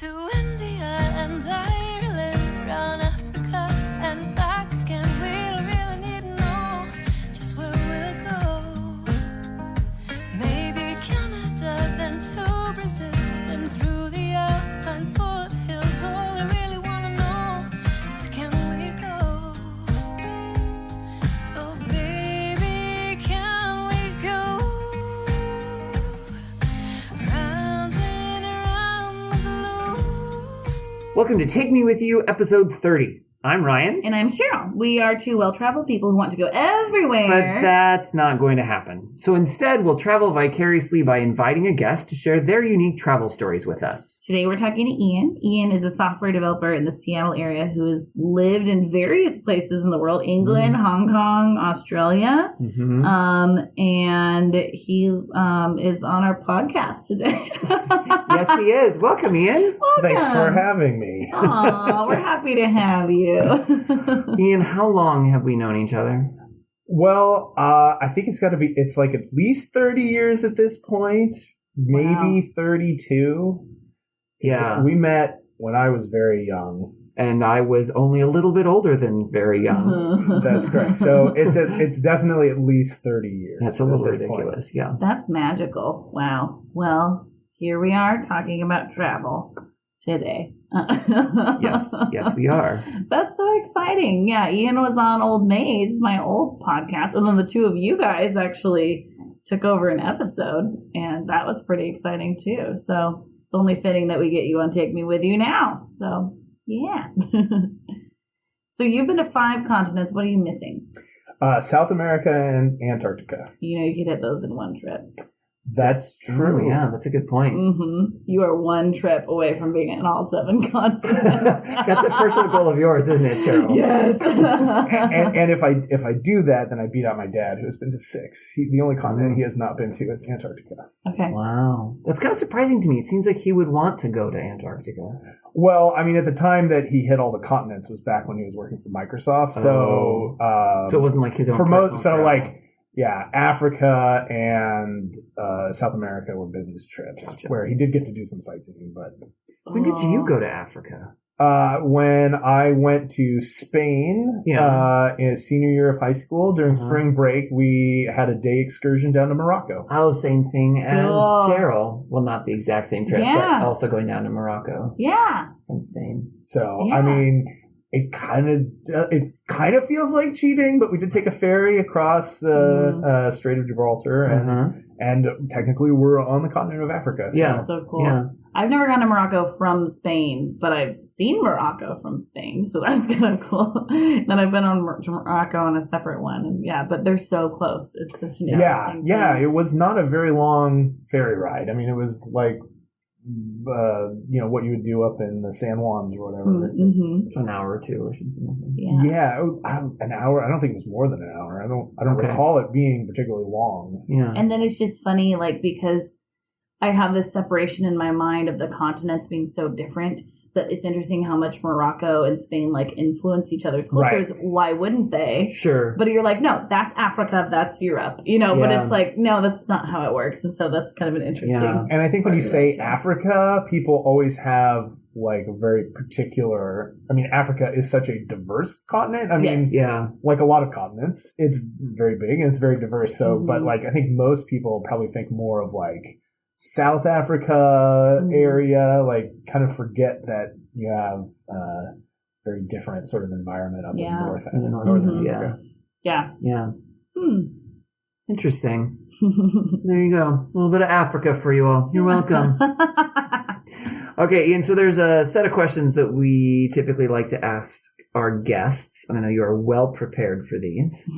to India and Ireland, round Africa and back again. We don't really need to know just where we'll go. Maybe Canada, then to Brazil, then through the Alpine foothills. All I really want to know is, can we go? Oh baby, can we go? Round and around the globe. Welcome to Take Me With You, episode 30. I'm Ryan, And I'm Cheryl. We are two well-traveled people who want to go everywhere. but that's not going to happen. So instead, we'll travel vicariously by inviting a guest to share their unique travel stories with us. Today we're talking to Ian. Ian is a software developer in the Seattle area who has lived in various places in the world, England, Hong Kong, Australia. Mm-hmm. And he is on our podcast today. Yes, he is. Welcome, Ian. Welcome. Thanks for having me. Aw, we're happy to have you. Ian, how long have we known each other? Well, I think it's like at least 30 years at this point, maybe 32. Yeah. We met when I was very young. And I was only a little bit older than very young. That's correct. So it's definitely at least 30 years. That's a little at this point. ridiculous, yeah. That's magical. Wow. Well, here we are talking about travel today. Yes, we are. That's so exciting. Yeah, Ian was on Old Maids, my old podcast, and then the two of you guys actually took over an episode, and that was pretty exciting too. So it's only fitting that we get you on Take Me With You now. So, yeah. So you've been to 5 continents. What are you missing? South America and Antarctica. You know, you could hit those in one trip. That's true. Oh, yeah, that's a good point. You are one trip away from being in all 7 continents. That's a personal goal of yours, isn't it, Cheryl? Yes. And if I do that, then I beat out my dad, who has been to 6. The only continent he has not been to is Antarctica. Okay. Wow. That's kind of surprising to me. It seems like he would want to go to Antarctica. Well, I mean, at the time that he hit all the continents was back when he was working for Microsoft. So, So it wasn't like his own for personal most, so travel. like, yeah, Africa and South America were business trips, Gotcha. where he did get to do some sightseeing. But When did you go to Africa? when I went to Spain in senior year of high school during spring break, we had a day excursion down to Morocco. Oh, same thing as Cool. Cheryl. Well, not the exact same trip, Yeah. but also going down to Morocco Yeah. from Spain. So, Yeah. I mean, it kind of feels like cheating, but we did take a ferry across the Strait of Gibraltar, and technically we're on the continent of Africa. So. Yeah. So cool. Yeah. I've never gone to Morocco from Spain, but I've seen Morocco from Spain, so that's kind of cool. Then I've been to Morocco on a separate one, and yeah, but they're so close. It's such an interesting Yeah. thing. It was not a very long ferry ride. I mean, it was like, what you would do up in the San Juans or whatever. An hour or two or something like that. Yeah. Yeah, an hour. I don't think it was more than an hour. I don't Okay. recall it being particularly long. Yeah. And then it's just funny, like, because I have this separation in my mind of the continents being so different. But it's interesting how much Morocco and Spain like influence each other's cultures. Right. Why wouldn't they? Sure. But you're like, no, that's Africa, that's Europe, but Yeah. it's like, no, that's not how it works. And so that's kind of an interesting. Yeah. And I think when you say Population. Africa, people always have like a very particular. I mean, Africa is such a diverse continent. I mean, Yes. Yeah. like a lot of continents, it's very big and it's very diverse. So, but like, I think most people probably think more of like South Africa area, like kind of forget that you have very different sort of environment up in northern Africa. Yeah. Yeah. Interesting. There you go. A little bit of Africa for you all. You're welcome. Okay, Ian, so there's a set of questions that we typically like to ask our guests, and I know you are well prepared for these.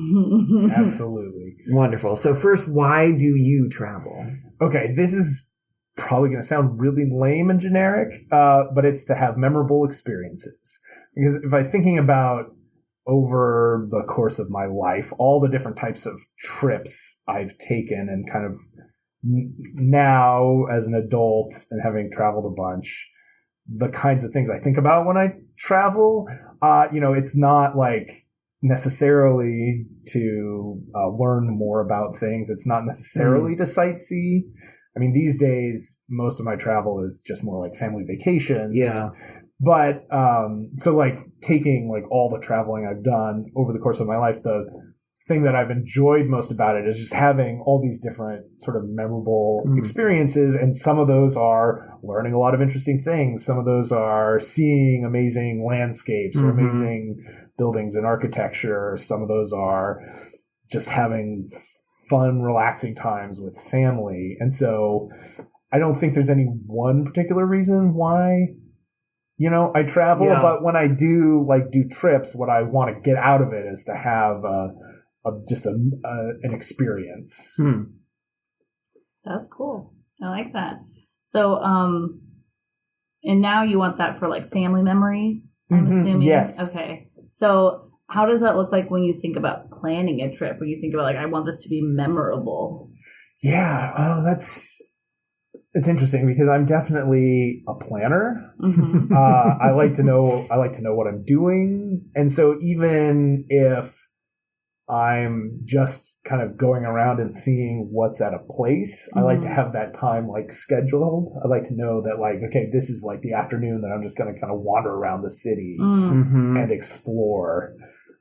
Absolutely. Wonderful. So first, why do you travel? Okay, this is probably going to sound really lame and generic, but it's to have memorable experiences. Because if I'm thinking about over the course of my life, all the different types of trips I've taken and kind of now as an adult and having traveled a bunch, the kinds of things I think about when I travel, it's not like necessarily to learn more about things. It's not necessarily to sightsee. I mean, these days, most of my travel is just more like family vacations. Yeah. But, so like taking like all the traveling I've done over the course of my life, the thing that I've enjoyed most about it is just having all these different sort of memorable experiences. And some of those are learning a lot of interesting things. Some of those are seeing amazing landscapes or amazing buildings and architecture. Some of those are just having fun, relaxing times with family. And so I don't think there's any one particular reason why, you know, I travel, but when I do trips, what I want to get out of it is to have an experience. That's cool. I like that. So, and now you want that for like family memories, I'm assuming? Yes. Okay. So how does that look like when you think about planning a trip? When you think about like, I want this to be memorable? Yeah. Oh, it's interesting because I'm definitely a planner. I like to know what I'm doing. And so even if I'm just kind of going around and seeing what's at a place, I like to have that time like scheduled. I like to know that like, okay, this is like the afternoon that I'm just going to kind of wander around the city and explore.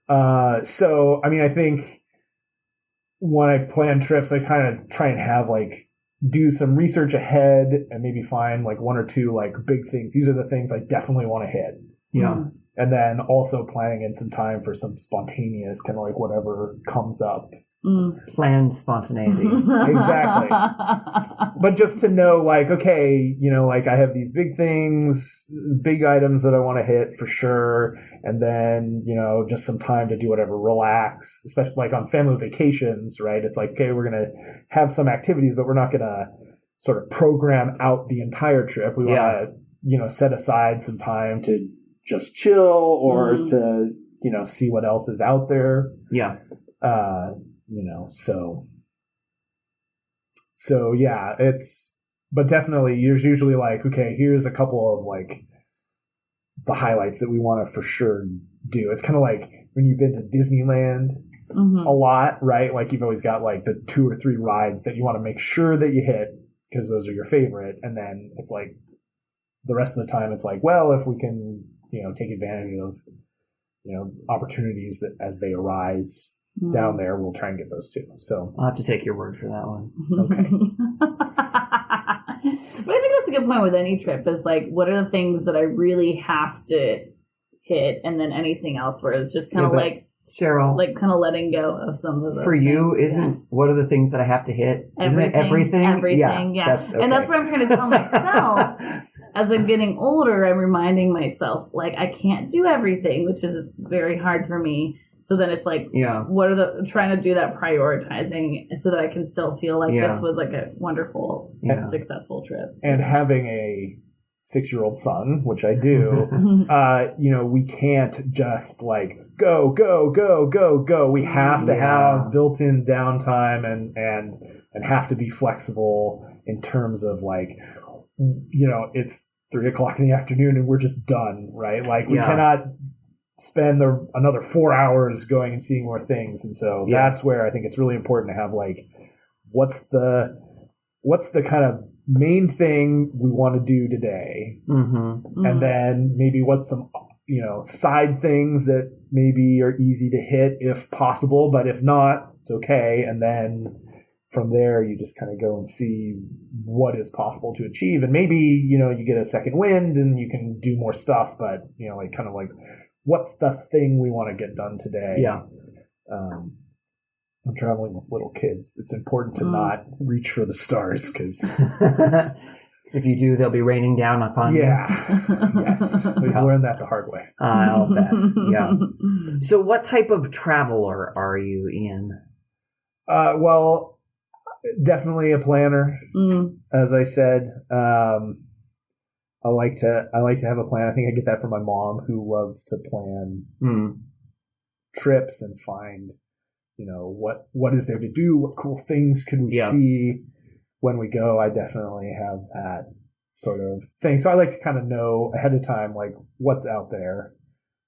So, I mean, I think when I plan trips, I kind of try and have like, do some research ahead and maybe find like one or two like big things. These are the things I definitely want to hit. Yeah. And then also planning in some time for some spontaneous kind of like whatever comes up. Planned spontaneity. Exactly. But just to know like, okay, you know, like I have these big things, big items that I want to hit for sure. And then, you know, just some time to do whatever, relax, especially like on family vacations, right? It's like, okay, we're going to have some activities, but we're not going to sort of program out the entire trip. We want to, you know, set aside some time to just chill or to, you know, see what else is out there. Yeah. You know, so yeah, but definitely there's usually like, okay, here's a couple of like the highlights that we want to for sure do. It's kind of like when you've been to Disneyland a lot, right? Like you've always got like the 2 or 3 rides that you want to make sure that you hit because those are your favorite. And then it's like the rest of the time it's like, well, if we can, you know, take advantage of, you know, opportunities that as they arise down there, we'll try and get those too. So I'll have to take your word for that one. Okay. But I think that's a good point with any trip is like, what are the things that I really have to hit, and then anything else where it's just kind of like Cheryl, like kind of letting go of some of those. For you, things. isn't what are the things that I have to hit? Isn't it everything? Everything, yeah. And that's what I'm trying to tell myself. As I'm getting older, I'm reminding myself, like, I can't do everything, which is very hard for me. So then it's like, what are trying to do that prioritizing so that I can still feel like this was like a wonderful, successful trip. And having a 6-year-old son, which I do, you know, we can't just like go, go, go, go, go. We have to have built-in downtime and have to be flexible in terms of like, you know, it's 3:00 in the afternoon and we're just done, right? Like we cannot spend another 4 hours going and seeing more things. And so that's where I think it's really important to have like, what's the kind of main thing we want to do today? And then maybe what's some, you know, side things that maybe are easy to hit if possible, but if not, it's okay. And then from there, you just kind of go and see what is possible to achieve. And maybe, you know, you get a second wind and you can do more stuff, but, you know, like kind of like, what's the thing we want to get done today? Yeah. I'm traveling with little kids. It's important to not reach for the stars because if you do, they'll be raining down upon you. Yes. We've learned that the hard way. I'll bet. Yeah. So what type of traveler are you, Ian? Well, definitely a planner. As I said, I like to have a plan. I think I get that from my mom, who loves to plan trips and find, you know, what is there to do? What cool things could we see when we go? I definitely have that sort of thing. So I like to kind of know ahead of time, like what's out there.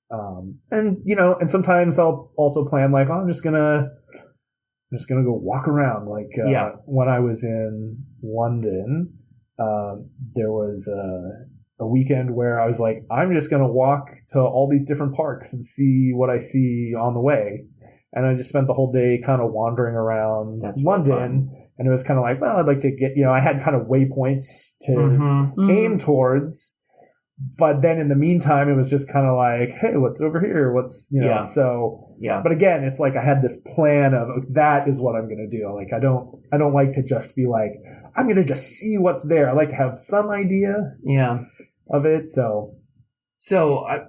And, you know, and sometimes I'll also plan like, oh, I'm just going just going to go walk around. Like when I was in London, there was a weekend where I was like, I'm just going to walk to all these different parks and see what I see on the way. And I just spent the whole day kind of wandering around London. And it was kind of like, well, I'd like to get, I had kind of waypoints to aim towards. But then in the meantime, it was just kind of like, hey, what's over here? What's, so, but again, it's like I had this plan of that is what I'm going to do. Like, I don't like to just be like, I'm going to just see what's there. I like to have some idea of it. So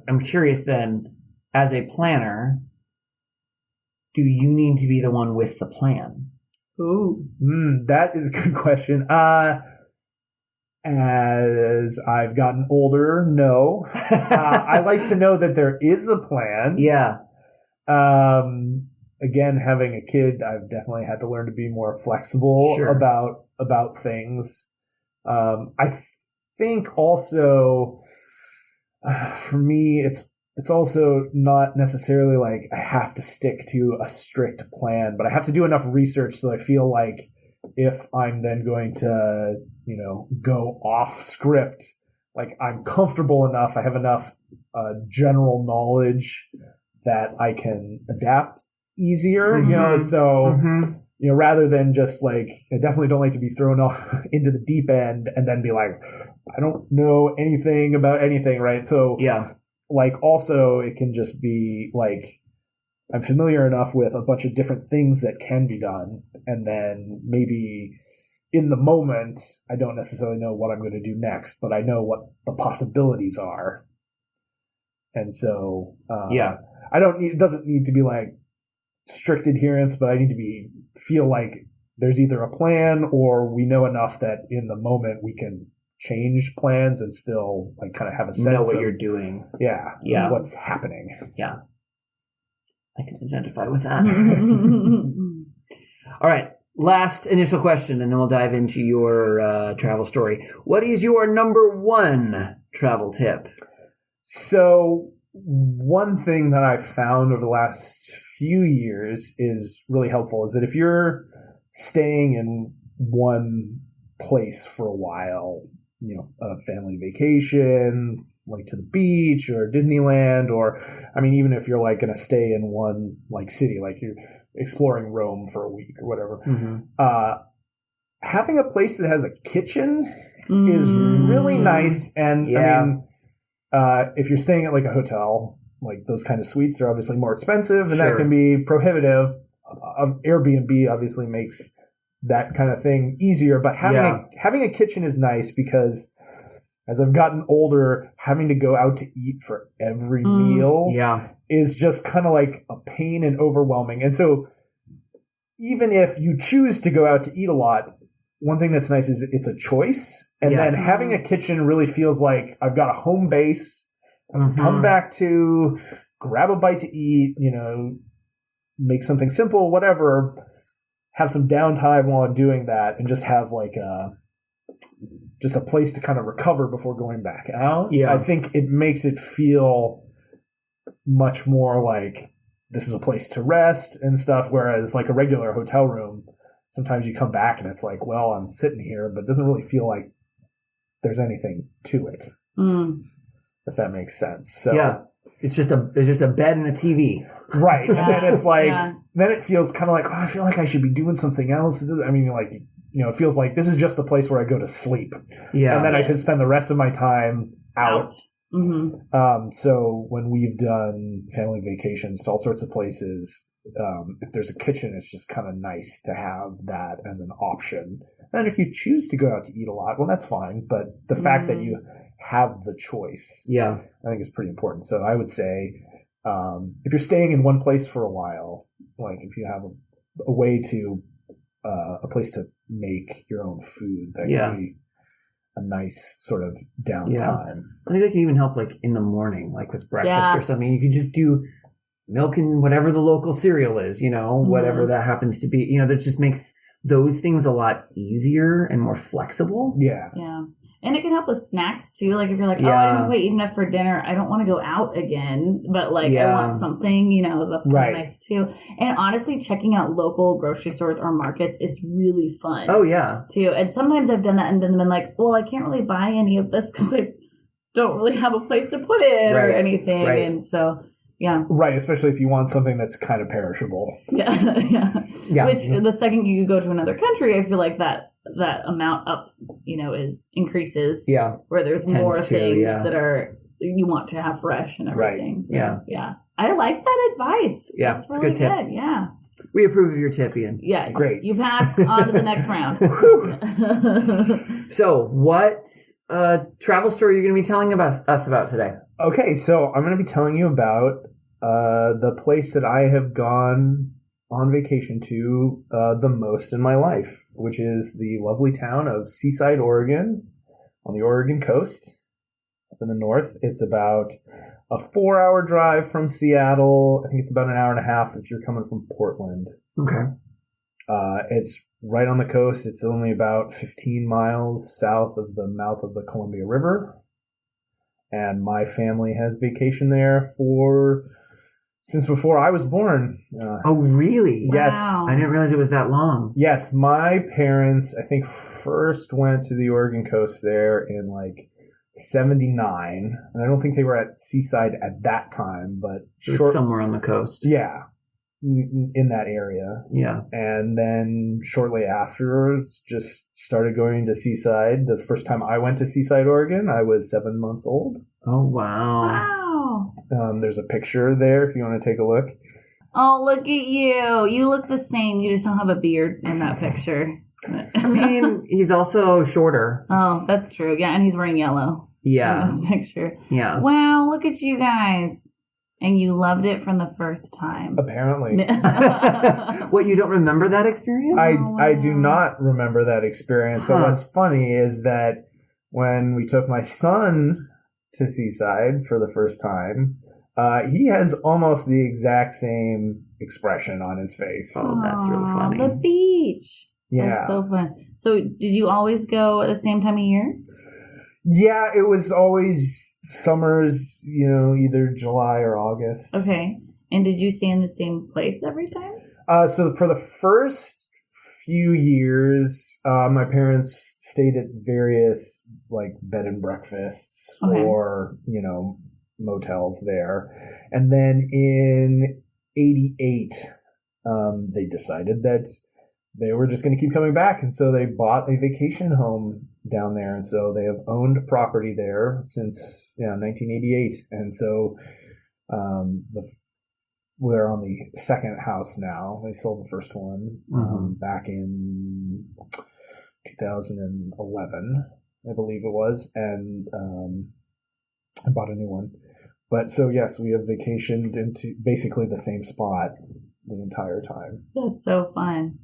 I'm curious then, as a planner, do you need to be the one with the plan? Ooh. That is a good question. As I've gotten older, no. I like to know that there is a plan. Yeah. Again, having a kid, I've definitely had to learn to be more flexible about things. I think also, for me, it's also not necessarily like I have to stick to a strict plan, but I have to do enough research so I feel like if I'm then going to, go off script, like I'm comfortable enough, I have enough general knowledge that I can adapt easier, rather than just like, I definitely don't like to be thrown off into the deep end and then be like, I don't know anything about anything, right? So like also it can just be like I'm familiar enough with a bunch of different things that can be done, and then maybe in the moment I don't necessarily know what I'm going to do next, but I know what the possibilities are. And so it doesn't need to be like strict adherence, but I need to feel like there's either a plan or we know enough that in the moment we can change plans and still like kind of have a sense know what you're doing. Yeah. What's happening. Yeah. I can identify with that. All right. Last initial question, and then we'll dive into your travel story. What is your number one travel tip? So one thing that I've found over the last few years is really helpful is that if you're staying in one place for a while, a family vacation, like to the beach or Disneyland, or even if you're like going to stay in one like city, like you're exploring Rome for a week or whatever, having a place that has a kitchen is really nice. And if you're staying at like a hotel, like those kind of suites are obviously more expensive and that can be prohibitive. Airbnb obviously makes that kind of thing easier, but having a kitchen is nice because as I've gotten older, having to go out to eat for every meal is just kind of like a pain and overwhelming. And so even if you choose to go out to eat a lot, one thing that's nice is it's a choice. And then having a kitchen really feels like I've got a home base. Come back to, grab a bite to eat, make something simple, whatever, have some downtime while I'm doing that, and just have like just a place to kind of recover before going back out. Yeah. I think it makes it feel much more like this is a place to rest and stuff, whereas like a regular hotel room, sometimes you come back and it's like, well, I'm sitting here, but it doesn't really feel like there's anything to it. If that makes sense. So it's just a bed and a TV. Right. And then it's like then it feels kind of like, I feel like I should be doing something else. It feels like this is just the place where I go to sleep. Yeah. And then I should spend the rest of my time out. So when we've done family vacations to all sorts of places, if there's a kitchen, it's just kind of nice to have that as an option. And if you choose to go out to eat a lot, well, that's fine. But the fact that you have the choice, I think is pretty important. So I would say, if you're staying in one place for a while, like if you have a way to, a place to make your own food, that can be a nice sort of downtime. I think that can even help like in the morning, like with breakfast or something. You could just do milk and whatever the local cereal is, whatever that happens to be, that just makes those things a lot easier and more flexible. Yeah. And it can help with snacks too. Like if you're like, oh, Yeah. I didn't quite eat enough for dinner. I don't want to go out again, but like I Yeah. want something, that's kind Right. of nice too. And honestly, checking out local grocery stores or markets is really fun. Oh, yeah. Too. And sometimes I've done that and then been like, well, I can't really buy any of this because I don't really have a place to put it or Right. anything. Right. And so, yeah. Right, especially if you want something that's kind of perishable. Yeah. Yeah. Yeah. Which the second you go to another country, I feel like that amount up, increases. Yeah. Where there's Tends more to, things yeah. that are you want to have fresh and everything. Right. So, Yeah. yeah. I like that advice. Yeah, That's it's a really good tip. good. Yeah. We approve of your tip, Ian. Yeah. Great. You passed on to the next round. So, what travel story are you going to be telling us about today? Okay, so I'm going to be telling you about the place that I have gone on vacation to the most in my life, which is the lovely town of Seaside, Oregon, on the Oregon coast, up in the north. It's about a 4-hour drive from Seattle. I think it's about an hour and a half if you're coming from Portland. Okay. It's right on the coast. It's only about 15 miles south of the mouth of the Columbia River. And my family has vacationed there since before I was born. Oh, really? Yes. Wow. I didn't realize it was that long. Yes, my parents, I think, first went to the Oregon coast there in like 79. And I don't think they were at Seaside at that time, but It was somewhere on the coast. yeah, in that area. Yeah. And then shortly afterwards, just started going to Seaside. The first time I went to Seaside, Oregon, I was 7 months old. Oh, wow. Wow. There's a picture there if you want to take a look. Oh, look at you. You look the same. You just don't have a beard in that picture. I mean, he's also shorter. Oh, that's true. Yeah, and he's wearing yellow Yeah. in this picture. Yeah. Wow, look at you guys. And you loved it from the first time. Apparently. What, you don't remember that experience? I do not remember that experience, but Huh. what's funny is that when we took my son to Seaside for the first time, he has almost the exact same expression on his face. Oh, that's really Aw, funny. The beach. Yeah. That's so fun. So did you always go at the same time of year? Yeah, it was always summers, either July or August. Okay. And did you stay in the same place every time? So for the first few years, my parents stayed at various like bed and breakfasts Okay. or, motels there. And then in 88, they decided that they were just going to keep coming back. And so they bought a vacation home down there. And so they have owned property there since 1988. And so we're on the second house now. They sold the first one back in 2011, I believe it was. And I bought a new one. But so, yes, we have vacationed into basically the same spot the entire time. That's so fun.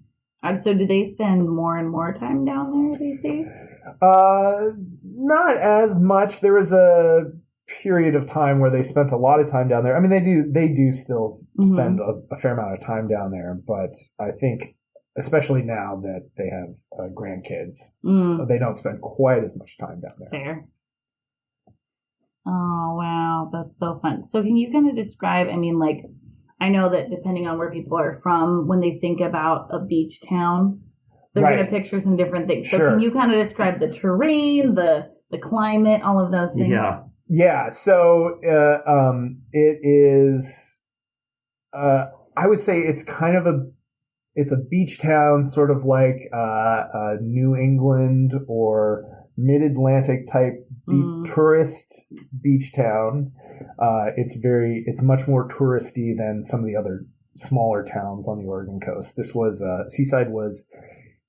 So do they spend more and more time down there these days? Not as much. There was a period of time where they spent a lot of time down there. I mean, they do still spend a fair amount of time down there, but I think, especially now that they have grandkids, they don't spend quite as much time down there. Fair. Oh, wow. That's so fun. So can you kind of describe, I know that depending on where people are from, when they think about a beach town, they're Right. going to picture some different things. So Sure. can you kind of describe the terrain, the climate, all of those things? Yeah. Yeah, so it is. I would say it's kind of it's a beach town, sort of like New England or Mid-Atlantic type tourist beach town. It's much more touristy than some of the other smaller towns on the Oregon coast. This was Seaside was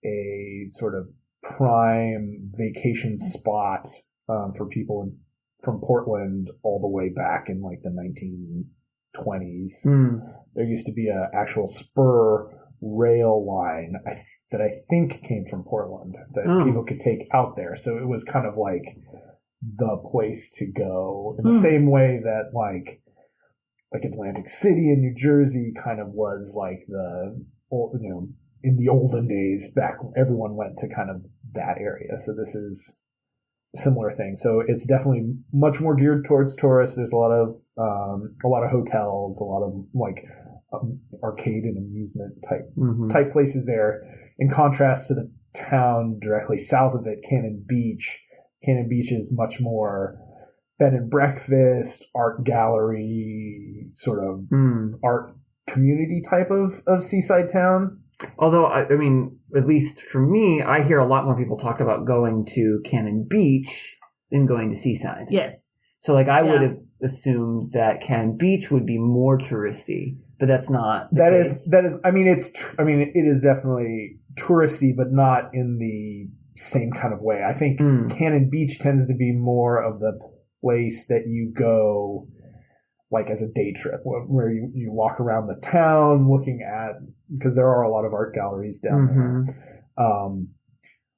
a sort of prime vacation spot for people from Portland all the way back in like the 1920s. There used to be an actual spur rail line that I think came from Portland that people could take out there. So it was kind of like the place to go in the same way that like Atlantic City in New Jersey kind of was like in the olden days back, everyone went to kind of that area. So this is similar thing. So it's definitely much more geared towards tourists. There's a lot of hotels, a lot of like arcade and amusement type places there. In contrast to the town directly south of it, Cannon Beach. Cannon Beach is much more bed and breakfast, art gallery, sort of art community type of seaside town. Although, I mean, at least for me, I hear a lot more people talk about going to Cannon Beach than going to Seaside. Yes. So, like, I would have assumed that Cannon Beach would be more touristy, but that's not the case. That is. I mean, it is definitely touristy, but not in the same kind of way. I think Cannon Beach tends to be more of the place that you go like as a day trip, where you walk around the town looking at, because there are a lot of art galleries down there.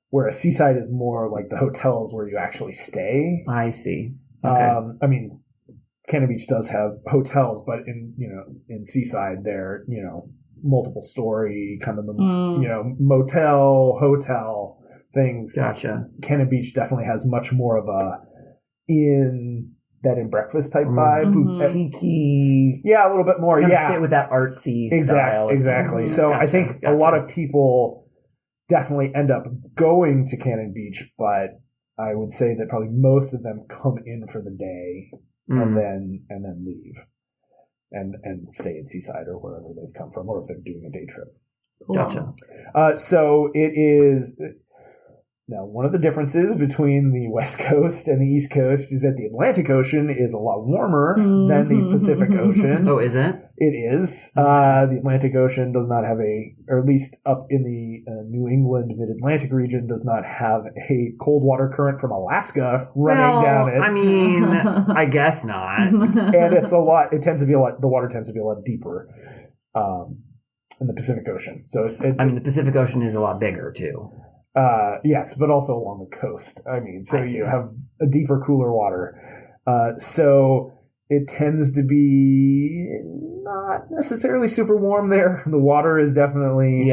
Whereas Seaside is more like the hotels where you actually stay. I see. Okay. I mean, Cannon Beach does have hotels, but in Seaside they're multiple story kind of motel, hotel things. Gotcha. Cannon Beach definitely has much more of a in bed and breakfast type vibe. Boutique-y. Yeah, a little bit more. It's Yeah, fit with that artsy style. Exactly. So Gotcha, I think a lot of people definitely end up going to Cannon Beach, but I would say that probably most of them come in for the day and then leave and stay in Seaside or wherever they've come from, or if they're doing a day trip. Cool. Gotcha. So it is. Now, one of the differences between the West Coast and the East Coast is that the Atlantic Ocean is a lot warmer than the Pacific Ocean. Oh, is it? It is. The Atlantic Ocean does not have or at least up in the New England mid-Atlantic region, does not have a cold water current from Alaska running down it. I mean, I guess not. And it's the water tends to be a lot deeper in the Pacific Ocean. So the Pacific Ocean is a lot bigger, too. Yes, but also along the coast. I mean, so you have a deeper, cooler water. So it tends to be not necessarily super warm there. The water is definitely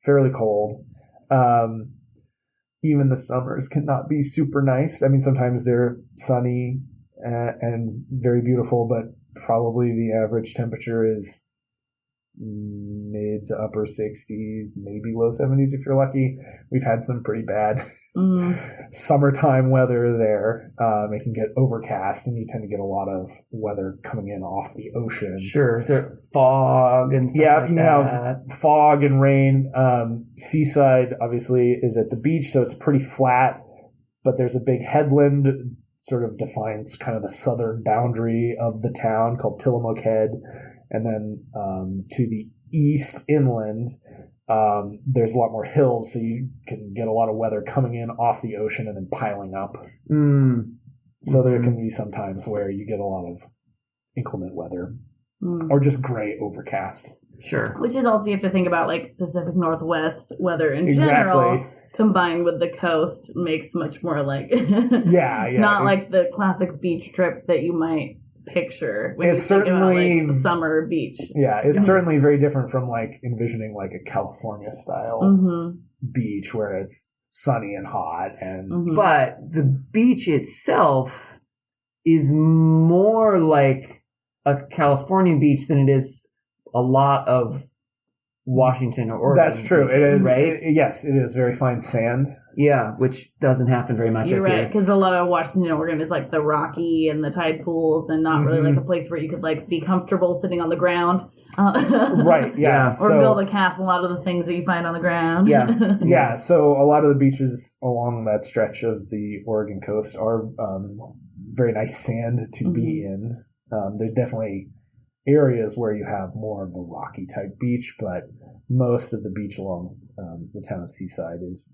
fairly cold. Even the summers cannot be super nice. I mean, sometimes they're sunny and very beautiful, but probably the average temperature is mid to upper 60s, maybe low 70s if you're lucky. We've had some pretty bad summertime weather there. It can get overcast, and you tend to get a lot of weather coming in off the ocean. Sure. Is there fog and stuff like that? Yeah, you have fog and rain. Seaside, obviously, is at the beach, so it's pretty flat, but there's a big headland, sort of defines kind of the southern boundary of the town, called Tillamook Head. And then to the east inland, there's a lot more hills, so you can get a lot of weather coming in off the ocean and then piling up. So there can be some times where you get a lot of inclement weather or just gray overcast. Sure. Which is also, you have to think about like Pacific Northwest weather in general, combined with the coast, makes much more like not like the classic beach trip that you might picture when it's you think about, certainly like, summer beach. Yeah, it's certainly very different from like envisioning like a California style beach where it's sunny and hot and but the beach itself is more like a California beach than it is a lot of Washington or Oregon. That's true. Beaches, it is, right? Yes, it is very fine sand. Yeah, which doesn't happen very much. You're up right, here. because a lot of Washington and Oregon is like the rocky and the tide pools, and not really like a place where you could like be comfortable sitting on the ground. Right. Yeah. Or build a castle out of the things that you find on the ground. Yeah. Yeah. So a lot of the beaches along that stretch of the Oregon coast are very nice sand to be in. There's definitely areas where you have more of the rocky type beach, but most of the beach along the town of Seaside is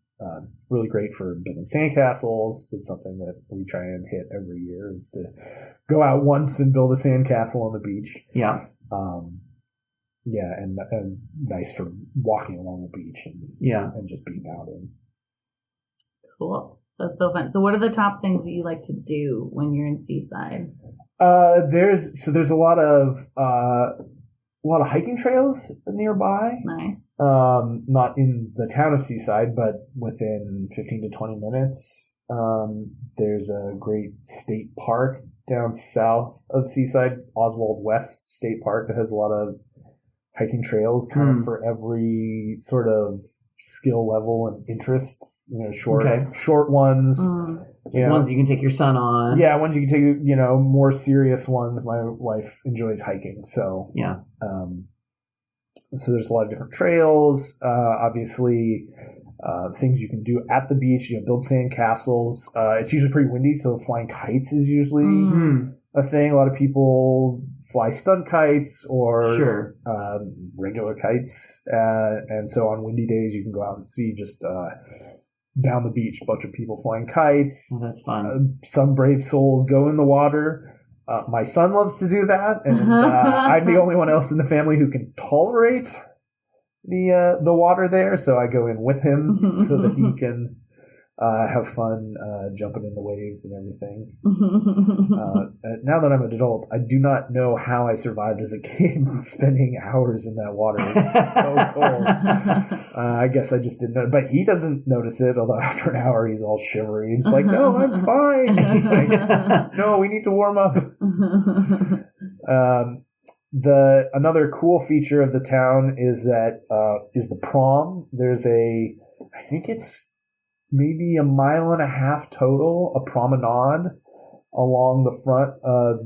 really great for building sandcastles. It's something that we try and hit every year, is to go out once and build a sandcastle on the beach. Yeah. And nice for walking along the beach and just being out in. Cool. That's so fun. So what are the top things that you like to do when you're in Seaside? There's a lot of hiking trails nearby. Nice. Not in the town of Seaside, but within 15 to 20 minutes. There's a great state park down south of Seaside, Oswald West State Park, that has a lot of hiking trails kind of for every sort of skill level and interest. Short ones. Ones that you can take your son on. Yeah, ones you can take, more serious ones. My wife enjoys hiking. So, yeah. So there's a lot of different trails. Obviously, things you can do at the beach. Build sand castles. It's usually pretty windy, so flying kites is usually a thing. A lot of people fly stunt kites or regular kites, and so on windy days you can go out and see just down the beach a bunch of people flying kites. Oh, that's fun. Some brave souls go in the water. My son loves to do that, and I'm the only one else in the family who can tolerate the water there, so I go in with him so that he can have fun jumping in the waves and everything. Now that I'm an adult, I do not know how I survived as a kid spending hours in that water. It's so cold. I guess I just didn't know. But he doesn't notice it, although after an hour he's all shivery. He's like, no, I'm fine. He's like, no, we need to warm up. Another cool feature of the town is the prom. There's I think it's maybe 1.5 miles total, a promenade along the front,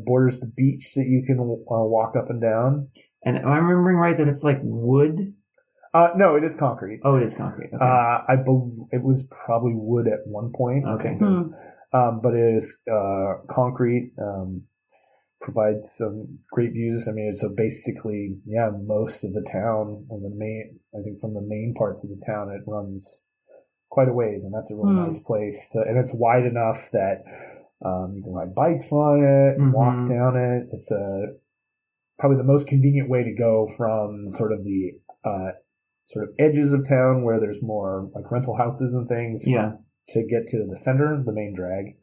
borders the beach that you can walk up and down. And am I remembering right that it's like wood? No, it is concrete. Oh, it is concrete. Okay. I believe it was probably wood at one point. Okay. But it is concrete. Provides some great views. I mean, it's basically, most of the town, I think from the main parts of the town, it runs quite a ways, and that's a really nice place. And it's wide enough that you can ride bikes on it and walk down it. It's probably the most convenient way to go from sort of the edges of town where there's more like rental houses and things to get to the center, the main drag,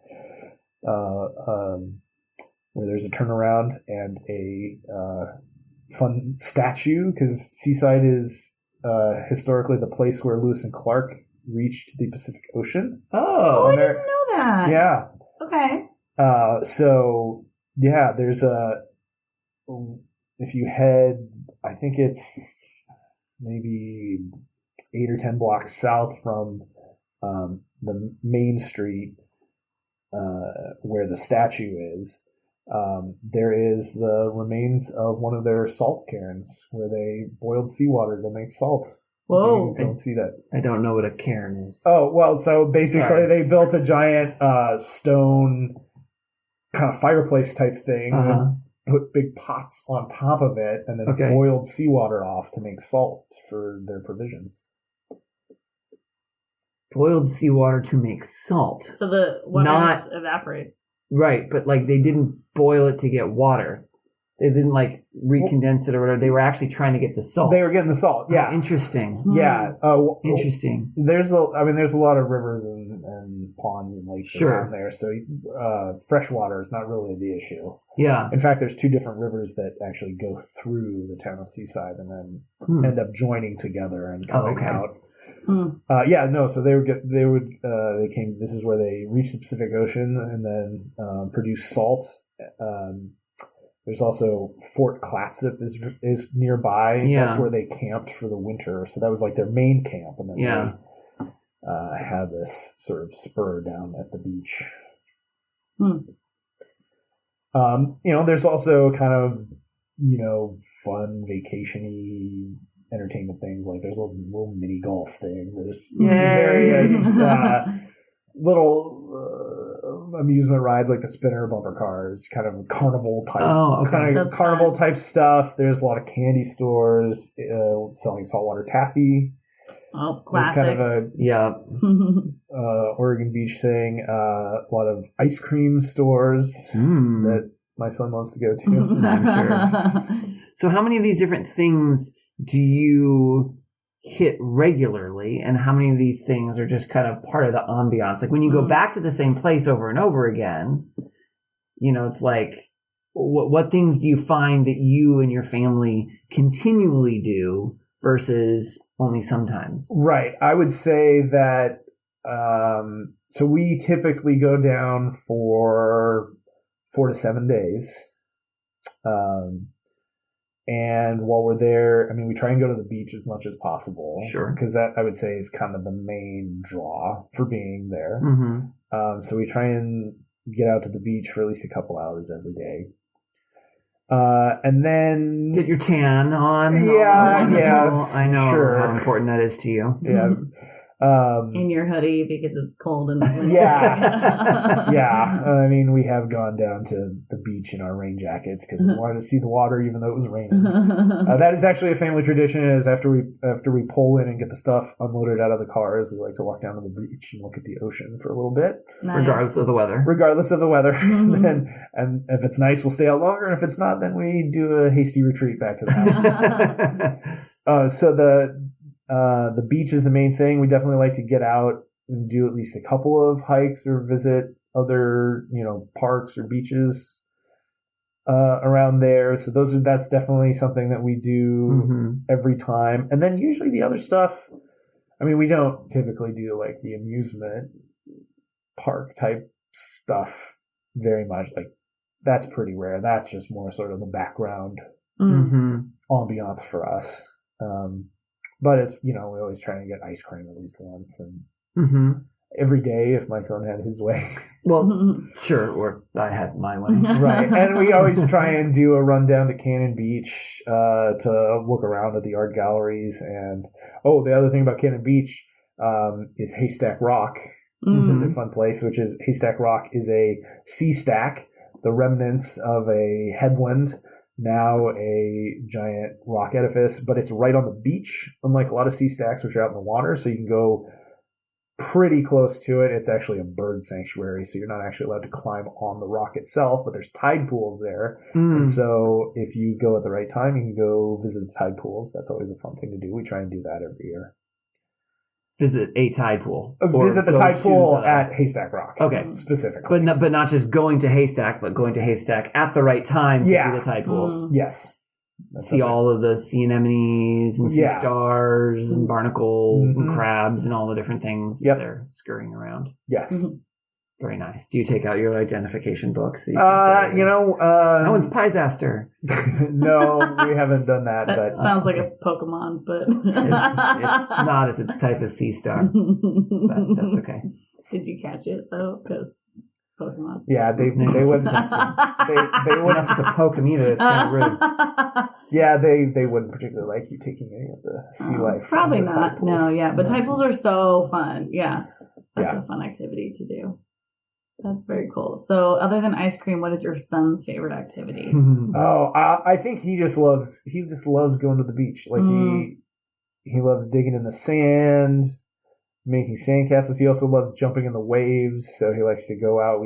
where there's a turnaround and a fun statue, because Seaside is historically the place where Lewis and Clark reached the Pacific Ocean. Oh, I didn't know that. Yeah. Okay. There's if you head, I think it's maybe 8 or 10 blocks south from the main street where the statue is, there is the remains of one of their salt cairns where they boiled seawater to make salt. Whoa. You don't see that. I don't know what a cairn is. Oh, well, so basically they built a giant stone kind of fireplace type thing and put big pots on top of it and then boiled seawater off to make salt for their provisions. Boiled seawater to make salt. So the water evaporates. Right, but like they didn't boil it to get water. They didn't like recondense it or whatever. They were actually trying to get the salt. They were getting the salt. Yeah. Oh, interesting. Yeah. Interesting. There's a lot of rivers and ponds and lakes around there. So fresh water is not really the issue. Yeah. In fact, there's 2 different rivers that actually go through the town of Seaside and then end up joining together and coming out. So they came. This is where they reached the Pacific Ocean and then produced salt. There's also Fort Clatsop is nearby. Yeah. That's where they camped for the winter. So that was like their main camp. And then they had this sort of spur down at the beach. There's also kind of, fun vacation-y entertainment things. Like there's a little mini golf thing. There's various little amusement rides like the spinner bumper cars, kind of carnival type, carnival type stuff. There's a lot of candy stores selling saltwater taffy. Oh, classic. It's kind of a Oregon Beach thing. A lot of ice cream stores that my son loves to go to. I'm sure. So how many of these different things do you hit regularly, and how many of these things are just kind of part of the ambiance? Like when you go back to the same place over and over again, it's like, what things do you find that you and your family continually do versus only sometimes? Right. I would say that So we typically go down for 4 to 7 days. And while we're there, I mean, we try and go to the beach as much as possible. Sure. Because that, I would say, is kind of the main draw for being there. Mm-hmm. So we try and get out to the beach for at least a couple hours every day. And then... Get your tan on. Yeah. I know sure. how important that is to you. Yeah. In your hoodie because it's cold in the winter. Yeah. Yeah. I mean, we have gone down to the beach in our rain jackets because we wanted to see the water even though it was raining. That is actually a family tradition, is after we pull in and get the stuff unloaded out of the cars, we like to walk down to the beach and look at the ocean for a little bit. Nice. Regardless of the weather. And if it's nice, we'll stay out longer. And if it's not, then we do a hasty retreat back to the house. So the beach is the main thing. We definitely like to get out and do at least a couple of hikes or visit other, parks or beaches around there. So that's definitely something that we do every time. And then usually the other stuff, I mean, we don't typically do like the amusement park type stuff very much. Like that's pretty rare. That's just more sort of the background ambiance for us. But it's, we always try to get ice cream at least once, and every day if my son had his way. Well, sure, or I had my way. Right. And we always try and do a run down to Cannon Beach to look around at the art galleries. And, the other thing about Cannon Beach is Haystack Rock. Is a fun place, which is Haystack Rock is a sea stack, the remnants of a headland, now a giant rock edifice, but it's right on the beach, unlike a lot of sea stacks which are out in the water, so you can go pretty close to it. It's actually a bird sanctuary, so you're not actually allowed to climb on the rock itself, but there's tide pools there. And so if you go at the right time, you can go visit the tide pools. That's always a fun thing to do. We try and do that every year. Visit a tide pool. Visit the tide pool at Haystack Rock. Okay. Specifically. But not just going to Haystack, but going to Haystack at the right time to see the tide pools. Yes. See all of the sea anemones and sea stars and barnacles and crabs and all the different things they're scurrying around. Yes. Very nice. Do you take out your identification book? So you can say, that one's Piesaster. No, we haven't done that. That but sounds like a Pokemon, but it's not. It's a type of sea star. But that's okay. Did you catch it though? Because Pokemon. Yeah, they wouldn't. They You're not supposed to poke them either. It's kind of rude. Yeah, they wouldn't particularly like you taking any of the sea life. Probably from the not. tide pools. No, yeah, but tide pools are so fun. Yeah, that's a fun activity to do. That's very cool. So, other than ice cream, what is your son's favorite activity? I think he just loves going to the beach. Like he loves digging in the sand, making sandcastles. He also loves jumping in the waves. So he likes to go out.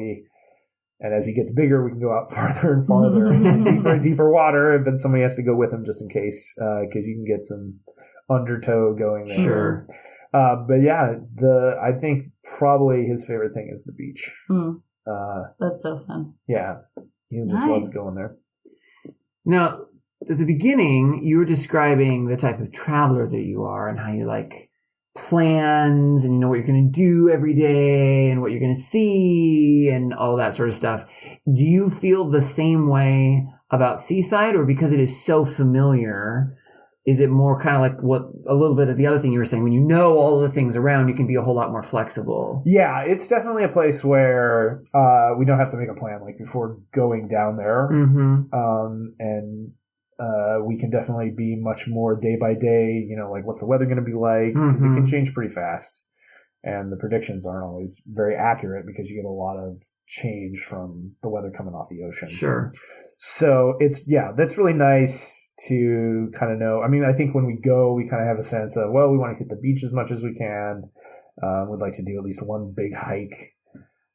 And as he gets bigger, we can go out farther and farther, deeper and deeper water. But somebody has to go with him just in case, because you can get some undertow going there. Sure. But yeah, I think probably his favorite thing is the beach. That's so fun. Yeah, he just loves going there. Now, at the beginning, you were describing the type of traveler that you are and how you like plans and you know what you're going to do every day and what you're going to see and all that sort of stuff. Do you feel the same way about Seaside, or because it is so familiar, is it more kind of like what a little bit of the other thing you were saying, when you know all of the things around, you can be a whole lot more flexible? Yeah, it's definitely a place where we don't have to make a plan like before going down there. And we can definitely be much more day by day, like what's the weather going to be like, because it can change pretty fast. And the predictions aren't always very accurate because you get a lot of change from the weather coming off the ocean. Sure. So that's really nice to kind of know. I mean, I think when we go, we kind of have a sense of, we want to hit the beach as much as we can. We'd like to do at least one big hike.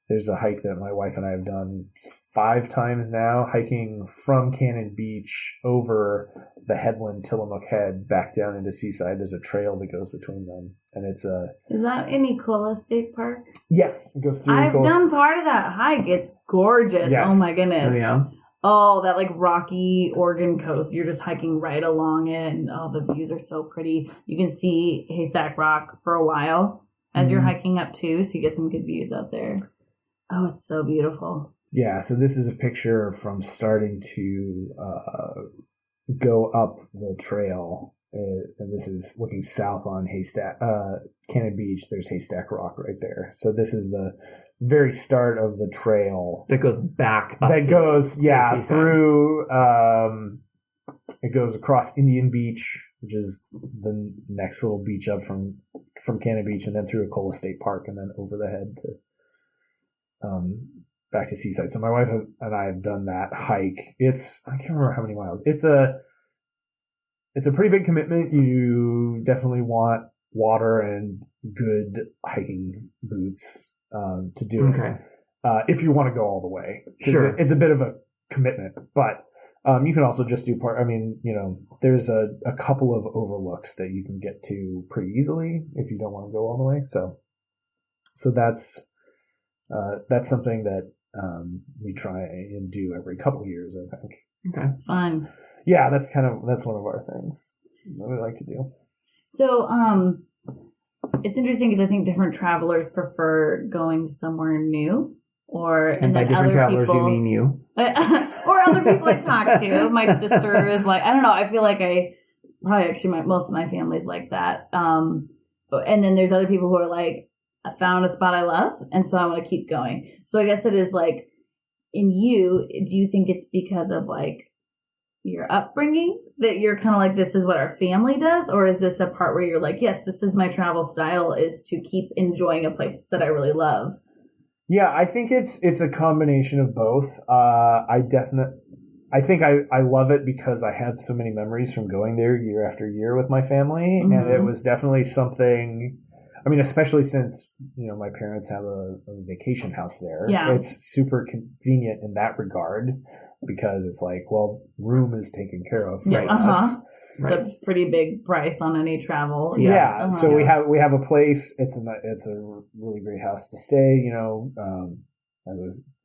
There's a hike that my wife and I have done 5 times now, hiking from Cannon Beach over the headland Tillamook Head back down into Seaside. There's a trail that goes between them, and it's Is that in Ecola State Park? Yes, it goes through. I've done part of that hike. It's gorgeous. Yes. Oh my goodness. Oh, yeah. Oh, that like rocky Oregon coast. You're just hiking right along it, and the views are so pretty. You can see Haystack Rock for a while as you're Mhm. hiking up too, so you get some good views out there. Oh, it's so beautiful. Yeah, so this is a picture from starting to go up the trail. And this is looking south on Cannon Beach. There's Haystack Rock right there. So this is the very start of the trail. That goes back up That to- goes, to yeah, Seaside. through, it goes across Indian Beach, which is the next little beach up from Cannon Beach, and then through Ecola State Park, and then over the head to back to Seaside. So my wife and I have done that hike. I can't remember how many miles. It's a pretty big commitment. You definitely want water and good hiking boots to do Okay. it if you want to go all the way. 'Cause Sure. it's a bit of a commitment, but you can also just do part. I mean, there's a couple of overlooks that you can get to pretty easily if you don't want to go all the way. So that's something that we try and do every couple of years, I think. Okay. Fun. Yeah, that's one of our things that we like to do. So, it's interesting because I think different travelers prefer going somewhere new, And by then different other travelers, people, you mean you. or other people I talk to. My sister is like, I don't know. I feel like most of my family's like that. And then there's other people who are like, I found a spot I love, and so I want to keep going. So I guess it is like, in you, do you think it's because of like your upbringing that you're kind of like, this is what our family does? Or is this a part where you're like, yes, this is my travel style, is to keep enjoying a place that I really love? Yeah, I think it's a combination of both. I think I love it because I had so many memories from going there year after year with my family, and it was definitely something. I mean, especially since my parents have a vacation house there. Yeah. It's super convenient in that regard because it's like, well, room is taken care of for Yeah, us. Right. It's a pretty big price on any travel. Yeah. So Yeah. we have a place. It's a really great house to stay.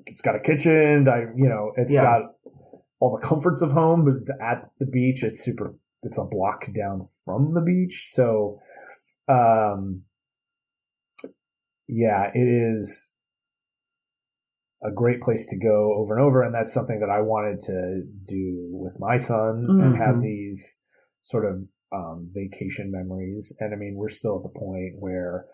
It's got a kitchen. It's Yeah. got all the comforts of home, but it's at the beach. It's a block down from the beach. So, yeah, it is a great place to go over and over. And that's something that I wanted to do with my son and have these sort of vacation memories. And I mean, we're still at the point where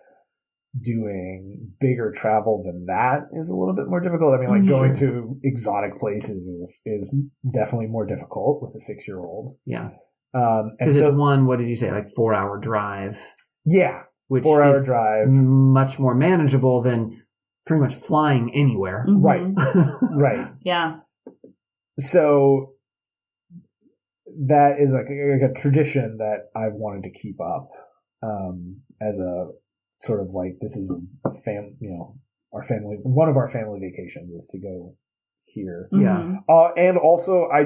doing bigger travel than that is a little bit more difficult. I mean, like going to exotic places is definitely more difficult with a 6-year-old. Yeah. And Because so, it's one, what did you say, like 4-hour drive? yeah, Which 4-hour is drive. much more manageable than pretty much flying anywhere. Mhm. Right. Right. Yeah. So that is like a tradition that I've wanted to keep up as a sort of like, this is a family, our family, one of our family vacations is to go here. Yeah. And also I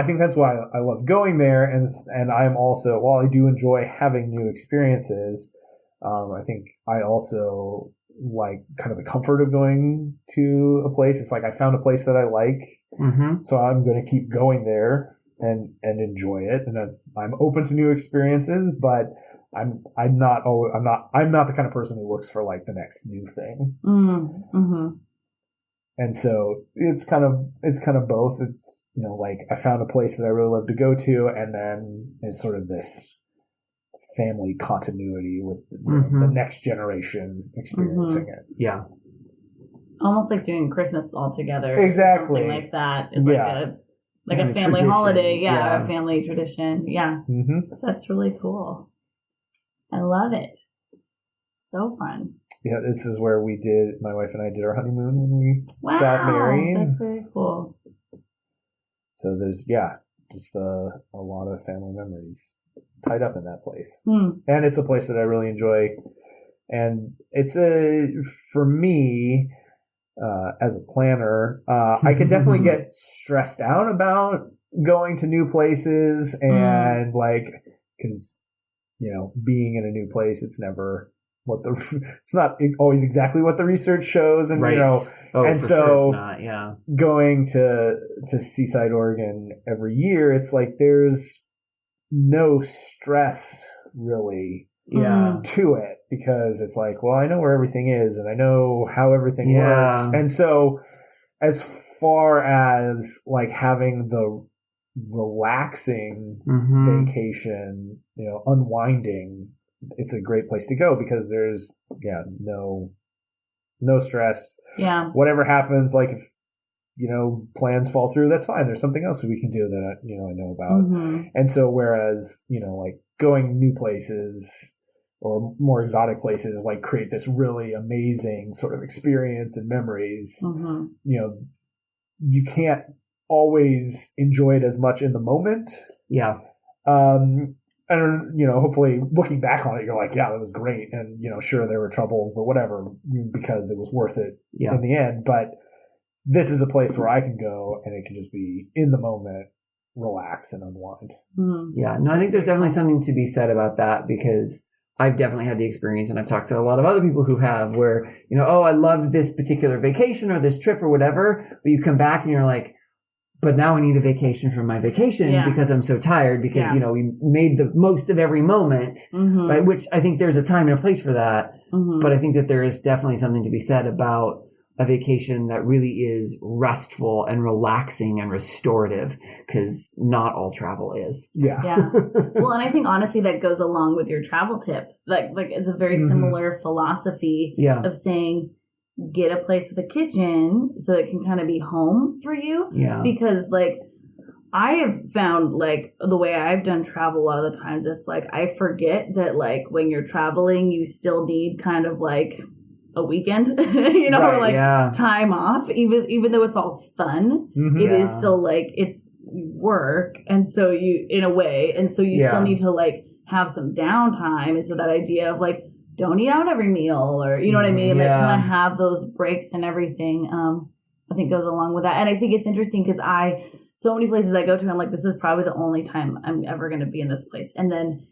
think that's why I love going there. And I'm also, while I do enjoy having new experiences, I think I also like kind of the comfort of going to a place. It's like, I found a place that I like, so I'm going to keep going there and enjoy it. And I'm open to new experiences, but I'm not the kind of person who looks for like the next new thing. And so it's kind of both. It's, like I found a place that I really love to go to, and then it's sort of this family continuity with the next generation experiencing it. Yeah. Almost like doing Christmas all together. Exactly. Something like that is Yeah. like a Family family tradition. holiday. Yeah, Yeah. a family tradition. Yeah. Mm-hmm. That's really cool. I love it. So fun. Yeah, this is where my wife and I did our honeymoon when we Wow. got married. That's very cool. So there's, just a lot of family memories tied up in that place. And it's a place that I really enjoy. And it's for me, as a planner, I can definitely get stressed out about going to new places and because, being in a new place, it's never it's not always exactly what the research shows. And, Right. and for so sure it's not. Yeah. going to Seaside, Oregon every year, it's like there's no stress really Yeah. to it, because it's like, well, I know where everything is and I know how everything works. And so as far as like having the relaxing vacation, unwinding, it's a great place to go because there's no stress. Yeah. Whatever happens, like if plans fall through, that's fine. There's something else we can do that I know about. And so whereas like going new places or more exotic places like create this really amazing sort of experience and memories, you can't always enjoy it as much in the moment. Yeah. And hopefully looking back on it, you're like, yeah, that was great. And, sure, there were troubles, but whatever, because it was worth it in the end. But this is a place where I can go and it can just be in the moment, relax and unwind. Yeah. No, I think there's definitely something to be said about that because I've definitely had the experience, and I've talked to a lot of other people who have, where, I loved this particular vacation or this trip or whatever, but you come back and you're like, but now I need a vacation from my vacation because I'm so tired because, we made the most of every moment, right? Which I think there's a time and a place for that. But I think that there is definitely something to be said about a vacation that really is restful and relaxing and restorative, because not all travel is. Yeah. Well, and I think honestly that goes along with your travel tip. Like it's a very similar philosophy of saying, get a place with a kitchen so it can kind of be home for you. Yeah. Because like I have found like the way I've done travel a lot of the times, it's like I forget that like when you're traveling, you still need kind of like a weekend, or like time off, even though it's all fun, it is still like it's work. And so you, in a way, and so you still need to like have some downtime. And so that idea of like, don't eat out every meal, or you know what I mean? Like kind of have those breaks and everything. I think goes along with that. And I think it's interesting because so many places I go to, I'm like, this is probably the only time I'm ever going to be in this place. And then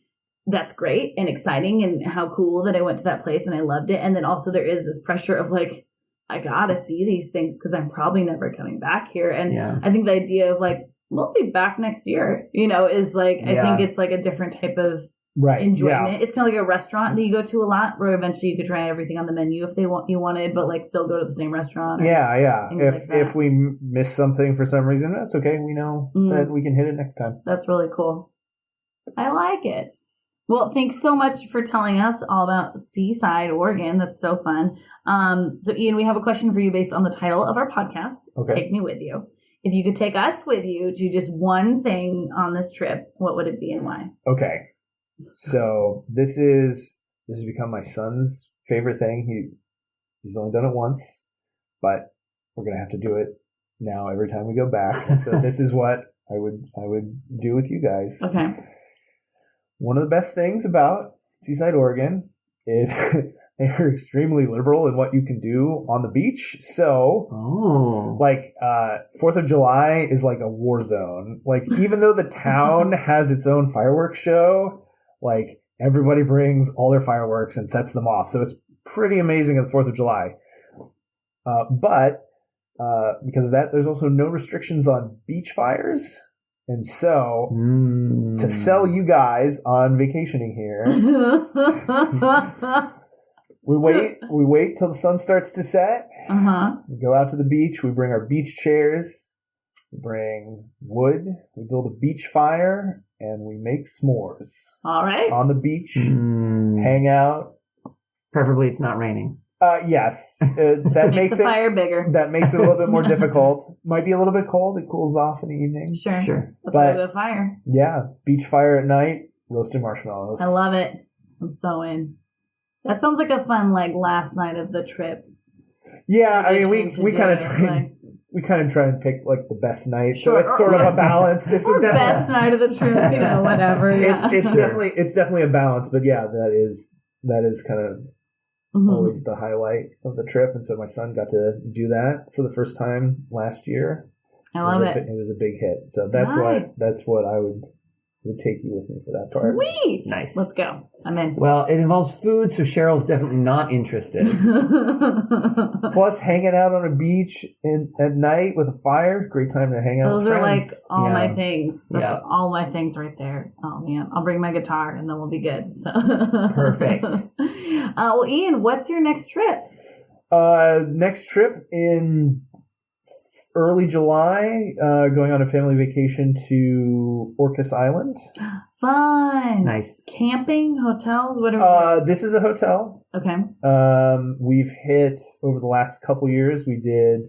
that's great and exciting and how cool that I went to that place and I loved it. And then also there is this pressure of like, I gotta see these things because I'm probably never coming back here. And I think the idea of like, we'll be back next year, is like, I think it's like a different type of enjoyment. Yeah. It's kind of like a restaurant that you go to a lot where eventually you could try everything on the menu if you wanted, but like still go to the same restaurant. If we miss something for some reason, that's okay. We know that we can hit it next time. That's really cool. I like it. Well, thanks so much for telling us all about Seaside, Oregon. That's so fun. So, Ian, we have a question for you based on the title of our podcast, Take Me With You. If you could take us with you to just one thing on this trip, what would it be and why? Okay. So this has become my son's favorite thing. He's only done it once, but we're going to have to do it now every time we go back. And so this is what I would do with you guys. Okay. One of the best things about Seaside, Oregon is they're extremely liberal in what you can do on the beach. So, 4th of July is like a war zone. Like, even though the town has its own fireworks show, like, everybody brings all their fireworks and sets them off. So it's pretty amazing at the 4th of July. But because of that, there's also no restrictions on beach fires. And so, to sell you guys on vacationing here, we wait till the sun starts to set. We go out to the beach. We bring our beach chairs. We bring wood. We build a beach fire, and we make s'mores. All right. On the beach, hang out. Preferably, it's not raining. Yes, that makes the fire bigger. That makes it a little bit more difficult. Might be a little bit cold. It cools off in the evening. Sure. Let's go to the fire. Yeah, beach fire at night, roasting marshmallows. I love it. I'm so in. That sounds like a fun last night of the trip. Yeah, I mean we kind of try and pick like the best night, so it's sort of a balance. It's a best night of the trip, whatever. It's definitely a balance, but yeah, that is kind of. Always the highlight of the trip. And so my son got to do that for the first time last year. I love it. It was a big hit. So that's what I would would take you with me for that part. Sweet. Nice. Let's go. I'm in. Well, it involves food, so Cheryl's definitely not interested. Plus, hanging out on a beach at night with a fire, great time to hang out Those with are friends. like all Yeah. my things. That's Yeah. all my things right there. Oh man, I'll bring my guitar and then we'll be good. So Perfect. Well, Ian, what's your next trip? Next trip in early July, going on a family vacation to Orcas Island. Fun. Nice. Camping, hotels, whatever. This is a hotel. Okay. We've hit, over the last couple years, we did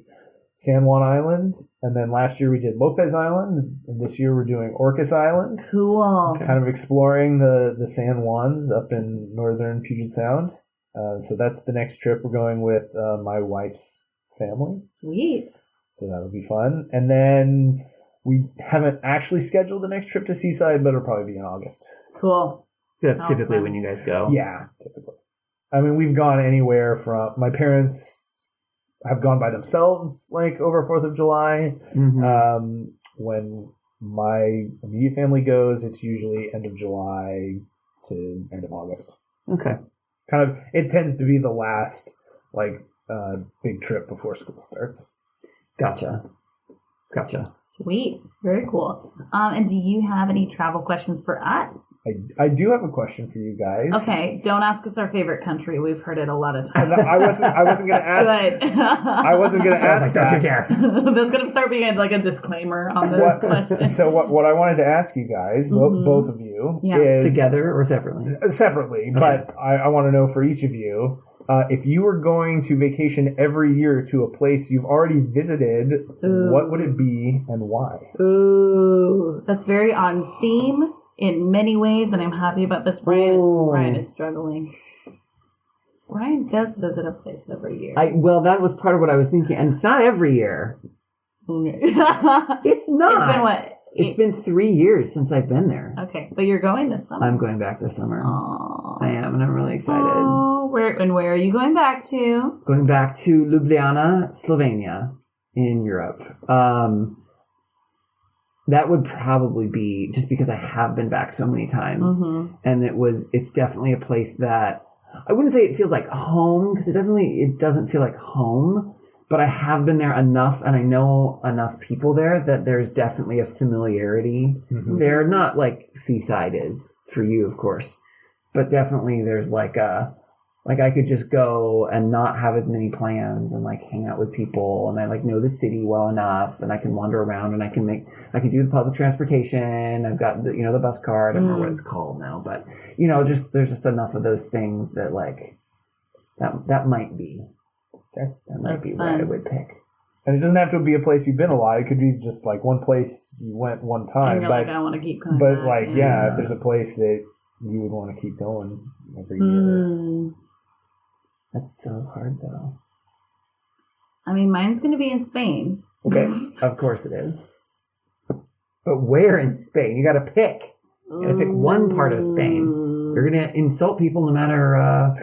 San Juan Island, and then last year we did Lopez Island, and this year we're doing Orcas Island. Cool. Kind of exploring the San Juans up in northern Puget Sound. So that's the next trip. We're going with my wife's family. Sweet. So that'll be fun. And then we haven't actually scheduled the next trip to Seaside, but it'll probably be in August. Cool. That's Oh, typically fun. when you guys go. Yeah, typically. I mean, we've gone anywhere from, my parents have gone by themselves, like over 4th of July. Mhm. When my immediate family goes, it's usually end of July to end of August. Okay. Kind of, it tends to be the last, like, big trip before school starts. Gotcha. Sweet. Very cool. And do you have any travel questions for us? I do have a question for you guys. Okay. Don't ask us our favorite country. We've heard it a lot of times. I wasn't going to ask. Good. I wasn't going to ask Don't you that. dare. That's going to start being like a disclaimer on this question. So what I wanted to ask you guys, both of you, Yeah. is Together or separately? separately, but I want to know for each of you, if you were going to vacation every year to a place you've already visited, what would it be and why? Ooh, that's very on theme in many ways, and I'm happy about this. Ryan is struggling. Ryan does visit a place every year. Well, that was part of what I was thinking, and it's not every year. It's not. It's been what? It's been 3 years since I've been there. Okay, but you're going this summer. I'm going back this summer. Aww. I am, and I'm really excited. Oh, where are you going back to? Going back to Ljubljana, Slovenia, in Europe. That would probably be just because I have been back so many times, and it's definitely a place that I wouldn't say it feels like home, because it doesn't feel like home. But I have been there enough, and I know enough people there that there's definitely a familiarity there. Not like Seaside is for you, of course, but definitely there's like I could just go and not have as many plans and like hang out with people, and I like know the city well enough, and I can wander around, and I can do the public transportation. I've got the bus card. I don't remember what it's called now, but there's just enough of those things that like that might be. That might be what I would pick. And it doesn't have to be a place you've been a lot. It could be just like one place you went one time. And you're like, I want to keep coming but back. like, if there's a place that you would want to keep going every year. That's so hard, though. I mean, mine's going to be in Spain. Okay. Of course it is. But where in Spain? You got to pick. You got to pick one part of Spain. You're going to insult people no matter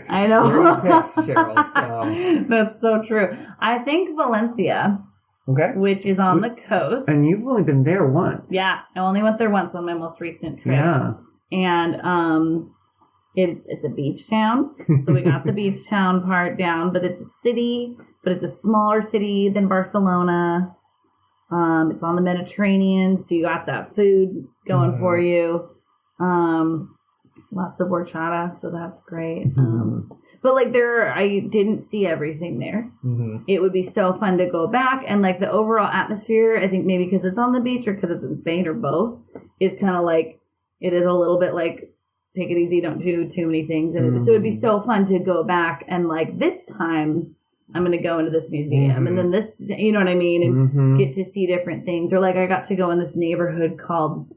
I know. where you pick, Cheryl. So. That's so true. I think Valencia, Okay. which is on the coast. And you've only been there once. Yeah, I only went there once on my most recent trip. Yeah. And it's a beach town, so we got the beach town part down. But it's a city, but it's a smaller city than Barcelona. It's on the Mediterranean, so you got that food going for you. Lots of horchata, so that's great. But like I didn't see everything there. It would be so fun to go back, and like the overall atmosphere, I think maybe because it's on the beach or because it's in Spain or both, is kind of like, it is a little bit like, take it easy, don't do too many things. And so it'd be so fun to go back and like, this time I'm going to go into this museum and then this, you know what I mean? And get to see different things. Or like I got to go in this neighborhood called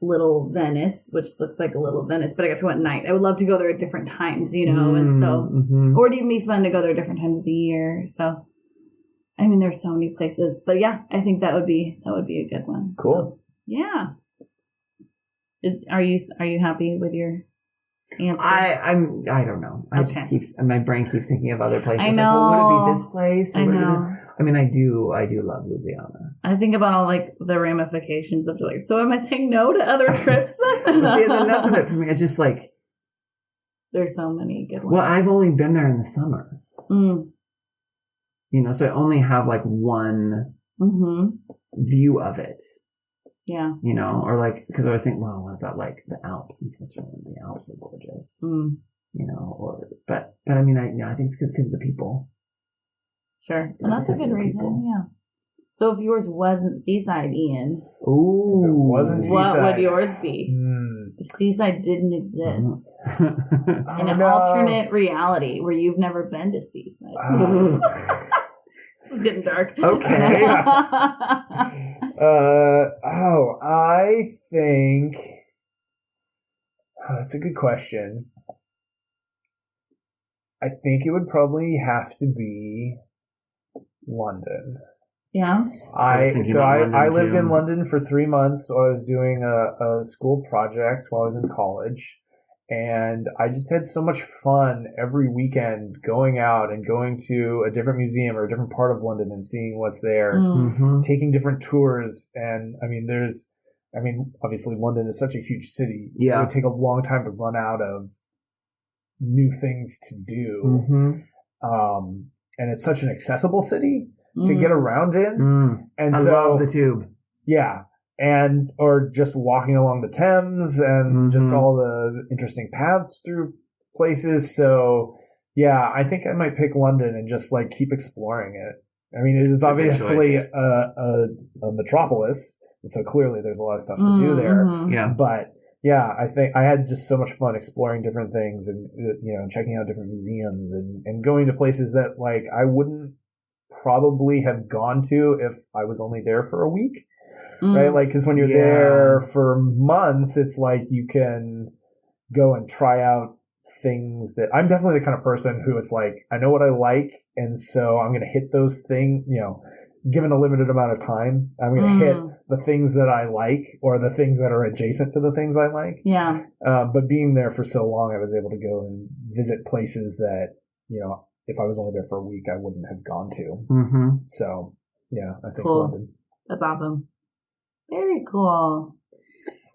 Little Venice, which looks like a little Venice, but I got to go at night. I would love to go there at different times, and so, or it'd even be fun to go there at different times of the year. So, I mean, there's so many places, but yeah, I think that would be a good one. Cool. So, yeah. Are you happy with your answer? I don't know. I just my brain keeps thinking of other places. I Like, know. well, would it be this place? Or I would it be know. this? I mean, I do love Ljubljana. I think about all like the ramifications of like, so am I saying no to other trips then? See, and then that's of it for me. It's just like, there's so many good ones. well, I've only been there in the summer. Mm. You know, so I only have like one view of it. Yeah. You know, or like, because I was thinking, well, what about like the Alps in Switzerland? The Alps are gorgeous. You know, but I mean, I think it's because of the people. Sure. And that's a good reason. People. Yeah. So if yours wasn't Seaside, Ian, ooh, if it wasn't Seaside, what would yours be? If Seaside didn't exist in an alternate reality where you've never been to Seaside. This is getting dark. Okay. I think that's a good question. I think it would probably have to be London. Yeah. I lived in London for 3 months. So I was doing a school project while I was in college. And I just had so much fun every weekend going out and going to a different museum or a different part of London and seeing what's there, taking different tours. And I mean, obviously London is such a huge city. Yeah. It would take a long time to run out of new things to do. And it's such an accessible city to get around in. And I love the tube. Yeah. Or just walking along the Thames and just all the interesting paths through places. So yeah, I think I might pick London and just like keep exploring it. I mean, it is obviously a metropolis. And so clearly there's a lot of stuff to do there. Yeah. But yeah, I think I had just so much fun exploring different things and, you know, checking out different museums and going to places that like I wouldn't probably have gone to if I was only there for a week. Right? Like, because when you're there for months, it's like you can go and try out things that I'm definitely the kind of person who it's like, I know what I like. And so I'm going to hit those things, you know, given a limited amount of time, I'm going to hit the things that I like or the things that are adjacent to the things I like. Yeah. But being there for so long, I was able to go and visit places that, you know, if I was only there for a week, I wouldn't have gone to. So, yeah, I think London. That's awesome. Very cool.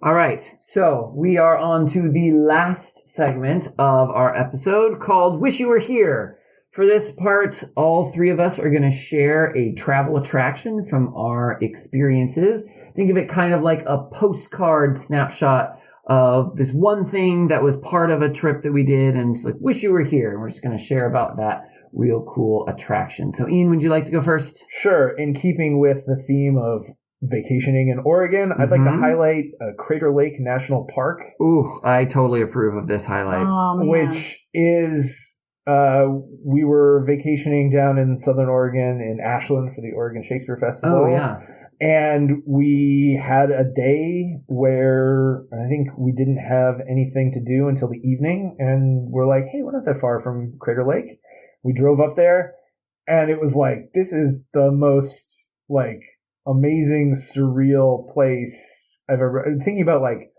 All right. So we are on to the last segment of our episode called Wish You Were Here. For this part, all three of us are going to share a travel attraction from our experiences. Think of it kind of like a postcard snapshot of this one thing that was part of a trip that we did and just like, wish you were here. And we're just going to share about that real cool attraction. So Ian, would you like to go first? Sure. In keeping with the theme of vacationing in Oregon, I'd like to highlight Crater Lake National Park. Ooh, I totally approve of this highlight. Which is, we were vacationing down in Southern Oregon in Ashland for the Oregon Shakespeare Festival. Oh, yeah. And we had a day where I think we didn't have anything to do until the evening. And we're like, hey, we're not that far from Crater Lake. We drove up there and it was like, this is the most like amazing, surreal place I've ever, I'm thinking about like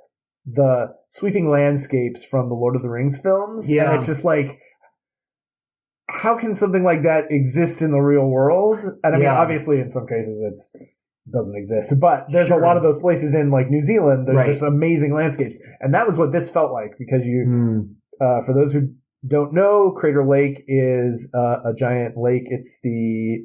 the sweeping landscapes from the Lord of the Rings films. Yeah. And it's just like, how can something like that exist in the real world? And I mean, obviously in some cases it doesn't exist, but there's a lot of those places in like New Zealand. There's just amazing landscapes. And that was what this felt like because for those who don't know, Crater Lake is a giant lake. It's the,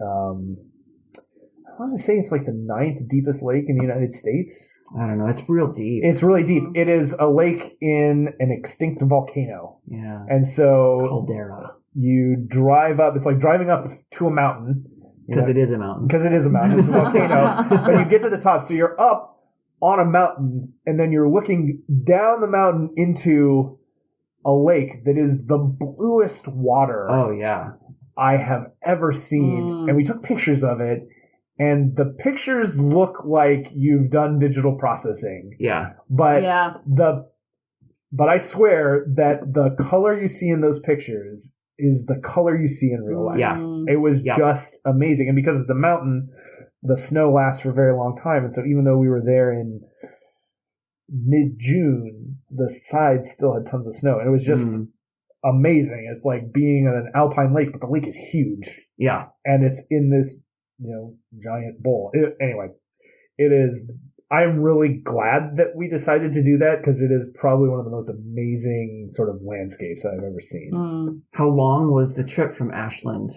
I was to say it's like the 9th deepest lake in the United States. I don't know. It's real deep. It's really deep. It is a lake in an extinct volcano. Yeah. And so caldera. You drive up. It's like driving up to a mountain. Because it is a mountain. Because it is a mountain. It's a volcano. But you get to the top. So you're up on a mountain and then you're looking down the mountain into a lake that is the bluest water. Oh, yeah. I have ever seen. And we took pictures of it. And the pictures look like you've done digital processing. Yeah. But but I swear that the color you see in those pictures is the color you see in real life. Yeah. It was just amazing. And because it's a mountain, the snow lasts for a very long time. And so even though we were there in mid-June, the sides still had tons of snow. And it was just amazing. It's like being in an alpine lake, but the lake is huge. Yeah. And it's in this giant bowl. Anyway, it is. I'm really glad that we decided to do that because it is probably one of the most amazing sort of landscapes I've ever seen. How long was the trip from Ashland?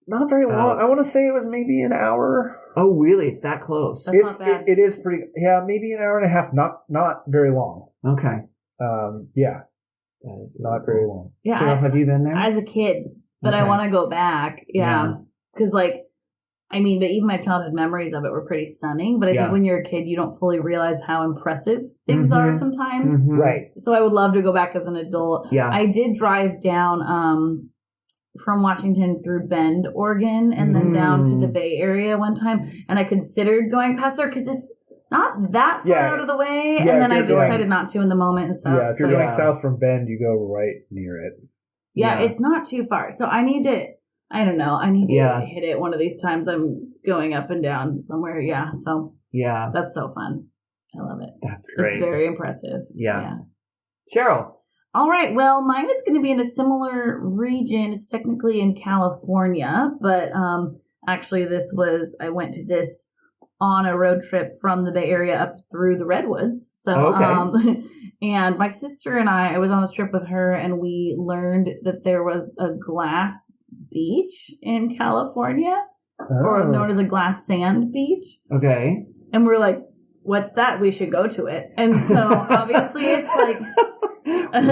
Not very long. I want to say it was maybe an hour. Oh, really? It's that close? That's not bad. It is pretty. Yeah, maybe an hour and a half. Not very long. Okay. Yeah, That is not very long. Yeah, Cheryl, have you been there? as a kid, but I Okay. want to go back. Yeah, because but even my childhood memories of it were pretty stunning. But I think when you're a kid, you don't fully realize how impressive things are sometimes. Mhm. Right. So I would love to go back as an adult. Yeah. I did drive down from Washington through Bend, Oregon, and then down to the Bay Area one time, and I considered going past there because it's not that far out of the way, Yeah, and then if I you're going- decided not to in the moment and stuff. Yeah, if you're but- going south from Bend, you go right near it. Yeah, Yeah. it's not too far. So I need to, I don't know, I need to Yeah. hit it one of these times I'm going up and down somewhere. Yeah, so Yeah. that's so fun. I love it. That's It's great. very impressive. Yeah. Cheryl. All right. Well, mine is going to be in a similar region. It's technically in California, but actually I went to this on a road trip from the Bay Area up through the Redwoods. So, Okay. and my sister and I was on this trip with her, and we learned that there was a glass beach in California, or known as a glass sand beach. Okay. And we were like, what's that? We should go to it. And so obviously it's like,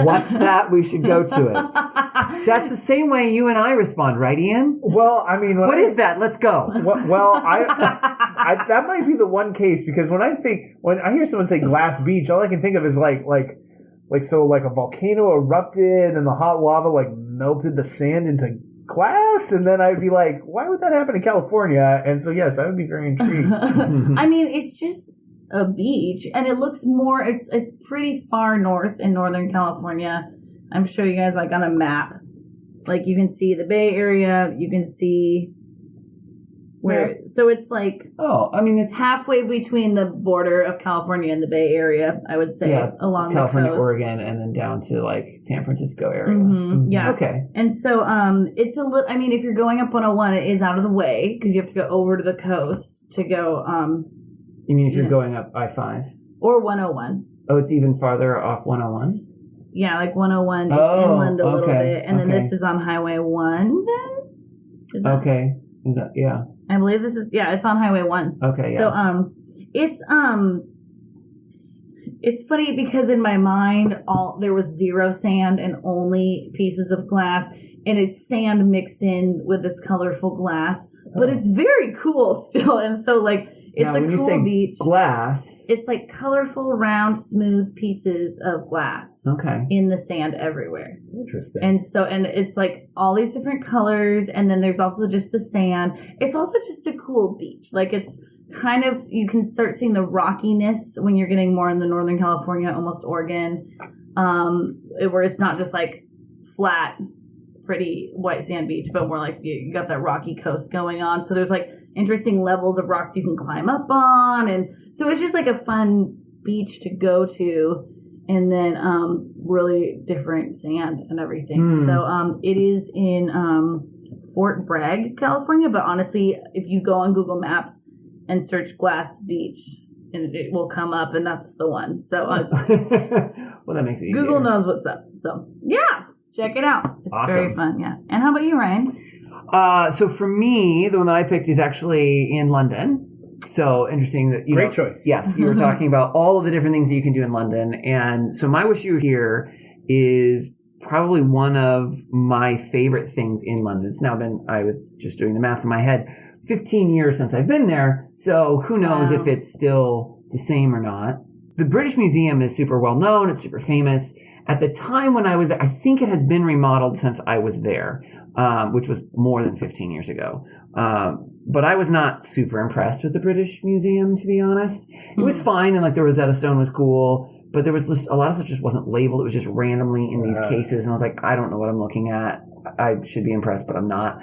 What's that? We should go to it. That's the same way you and I respond, right, Ian? Well, I mean, What is that? Let's go. Well, I that might be the one case because when I hear someone say glass beach, all I can think of is like a volcano erupted and the hot lava melted the sand into glass, and then I'd be like, why would that happen in California? And so yes, I would be very intrigued. I mean, it's just a beach, and it looks more. It's pretty far north in Northern California. I'm sure you guys on a map. You can see the Bay Area. You can see where. So it's it's halfway between the border of California and the Bay Area. I would say along California, the coast. Oregon, and then down to San Francisco area. Mm-hmm. Yeah. Okay. And so it's a little. I mean, if you're going up 101, it is out of the way because you have to go over to the coast to go. You mean if you're going up I-5? Or 101. Oh, it's even farther off 101? Yeah, 101 is inland a little bit. And then this is on Highway 1 then? Is that, Okay. Is that, yeah. I believe this is, it's on Highway 1. Okay, yeah. So, it's funny because in my mind, there was zero sand and only pieces of glass. And it's sand mixed in with this colorful glass. But it's very cool still. And so, it's now, a when you cool say beach. glass. It's colorful, round, smooth pieces of glass Okay. in the sand everywhere. Interesting. And so, and it's all these different colors. And then there's also just the sand. It's also just a cool beach. It's kind of, you can start seeing the rockiness when you're getting more in the Northern California, almost Oregon, where it's not just flat, pretty white sand beach, but more you got that rocky coast going on. So there's interesting levels of rocks you can climb up on. And so it's just a fun beach to go to. And then really different sand and everything. So it is in Fort Bragg, California. But honestly, if you go on Google Maps and search Glass Beach, and it will come up, and that's the one. So well, that makes it easier. Google knows what's up. So yeah, check it out. It's Awesome. very fun. Yeah. And how about you, Ryan? So for me, the one that I picked is actually in London. So interesting that Great choice. Yes, you were talking about all of the different things that you can do in London, and so my wish you here is probably one of my favorite things in London. It's now been, I was just doing the math in my head, 15 years since I've been there. So who knows if it's still the same or not. The British Museum is super well known. It's super famous. At the time when I was there, I think it has been remodeled since I was there, which was more than 15 years ago. But I was not super impressed with the British Museum, to be honest. It was fine, and the Rosetta Stone was cool, but there was just a lot of stuff just wasn't labeled. It was just randomly in these cases, and I was like, I don't know what I'm looking at. I should be impressed, but I'm not.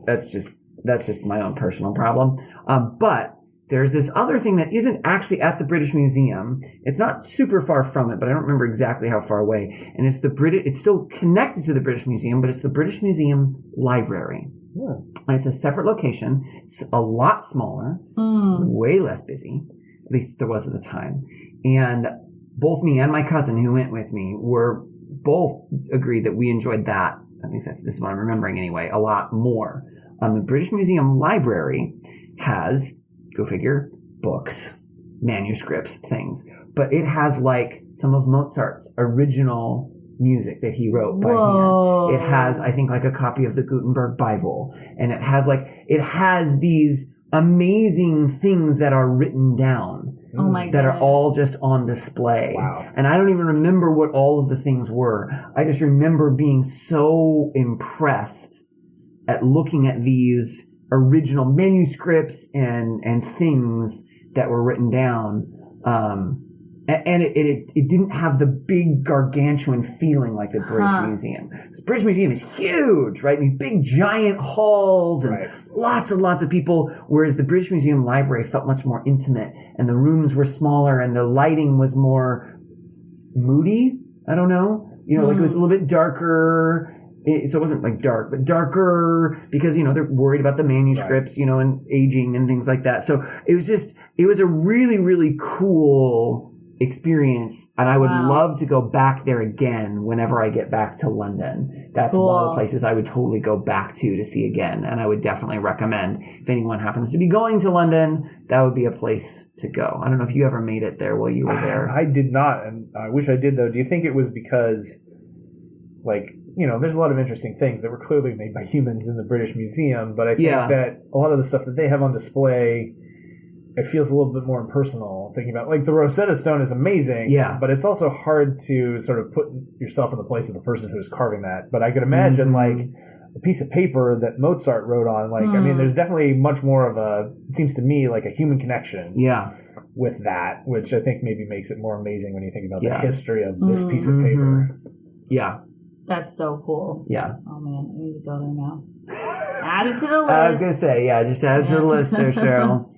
That's just my own personal problem. But there's this other thing that isn't actually at the British Museum. It's not super far from it, but I don't remember exactly how far away. And it's it's still connected to the British Museum, but it's the British Museum Library. And it's a separate location. It's a lot smaller. It's way less busy. At least there was at the time. And both me and my cousin who went with me were both agreed that we enjoyed that. At least this is what I'm remembering anyway, a lot more. The British Museum Library has, go figure, books, manuscripts, things. But it has like some of Mozart's original music that he wrote by hand. It has, I think, like a copy of the Gutenberg Bible. And it has these amazing things that are written down. Oh my goodness. That are all just on display. Wow. And I don't even remember what all of the things were. I just remember being so impressed at looking at these original manuscripts and things that were written down. And it didn't have the big gargantuan feeling like the British Museum. The British Museum is huge, right? These big giant halls and lots and lots of people, whereas the British Museum Library felt much more intimate and the rooms were smaller and the lighting was more moody. I don't know. Like it was a little bit darker. So it wasn't like dark, but darker because, they're worried about the manuscripts, and aging and things like that. So it was a really, really cool experience, and I would love to go back there again whenever I get back to London. That's one of the places I would totally go back to see again, and I would definitely recommend if anyone happens to be going to London, that would be a place to go. I don't know if you ever made it there while you were there. I did not, and I wish I did though. Do you think it was because, there's a lot of interesting things that were clearly made by humans in the British Museum, but I think that a lot of the stuff that they have on display, it feels a little bit more impersonal. Thinking about the Rosetta Stone is amazing, but it's also hard to sort of put yourself in the place of the person who is carving that. But I could imagine a piece of paper that Mozart wrote on. I mean, there's definitely much more of it seems to me like a human connection. With that, which I think maybe makes it more amazing when you think about the history of this piece of paper. Yeah. That's so cool. Yeah. Oh man, I need to go there now. Add it to the list. I was going to say, just add it to the list there, Cheryl.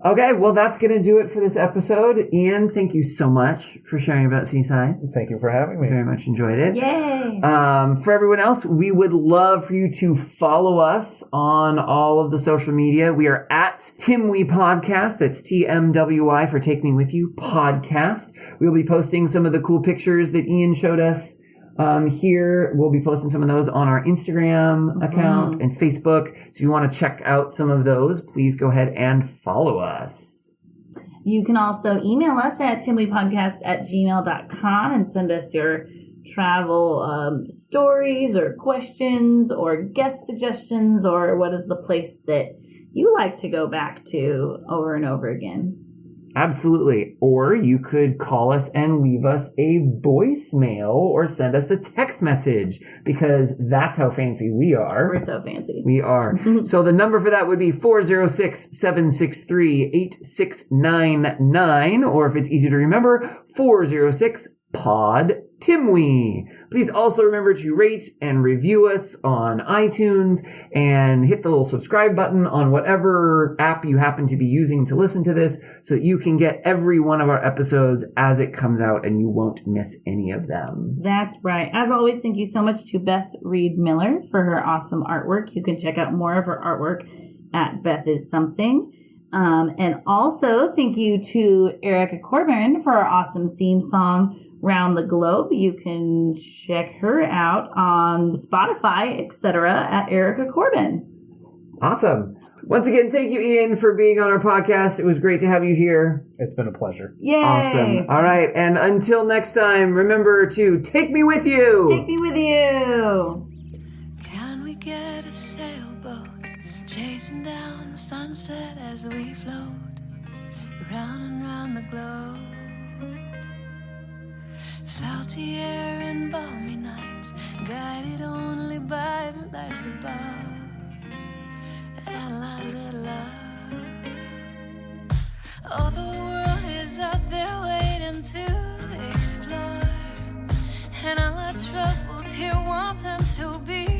Okay, well, that's going to do it for this episode. Ian, thank you so much for sharing about Seaside. Thank you for having me. Very much enjoyed it. Yay! For everyone else, we would love for you to follow us on all of the social media. We are at TMWI Podcast. That's TMWI for Take Me With You Podcast. We'll be posting some of the cool pictures that Ian showed us here. We'll be posting some of those on our Instagram account and Facebook. So if you want to check out some of those, please go ahead and follow us. You can also email us at timwepodcast@gmail.com and send us your travel stories or questions or guest suggestions or what is the place that you like to go back to over and over again. Absolutely. Or you could call us and leave us a voicemail or send us a text message because that's how fancy we are. We're so fancy. We are. So the number for that would be 406-763-8699, or if it's easy to remember, 406-POD-TIMWE. Please also remember to rate and review us on iTunes and hit the little subscribe button on whatever app you happen to be using to listen to this so that you can get every one of our episodes as it comes out and you won't miss any of them. That's right. As always, thank you so much to Beth Reed Miller for her awesome artwork. You can check out more of her artwork at Beth Is Something. And also thank you to Erica Corbin for our awesome theme song, Round the Globe. You can check her out on Spotify, etc. at Erica Corbin. Awesome. Once again, thank you, Ian, for being on our podcast. It was great to have you here. It's been a pleasure. Yay! Awesome. All right. And until next time, remember to take me with you. Take me with you. Can we get a sailboat chasing down the sunset as we float round and round the globe? Salty air and balmy nights, guided only by the lights above, and a little love. Oh, the world is out there waiting to explore, and all our troubles here want them to be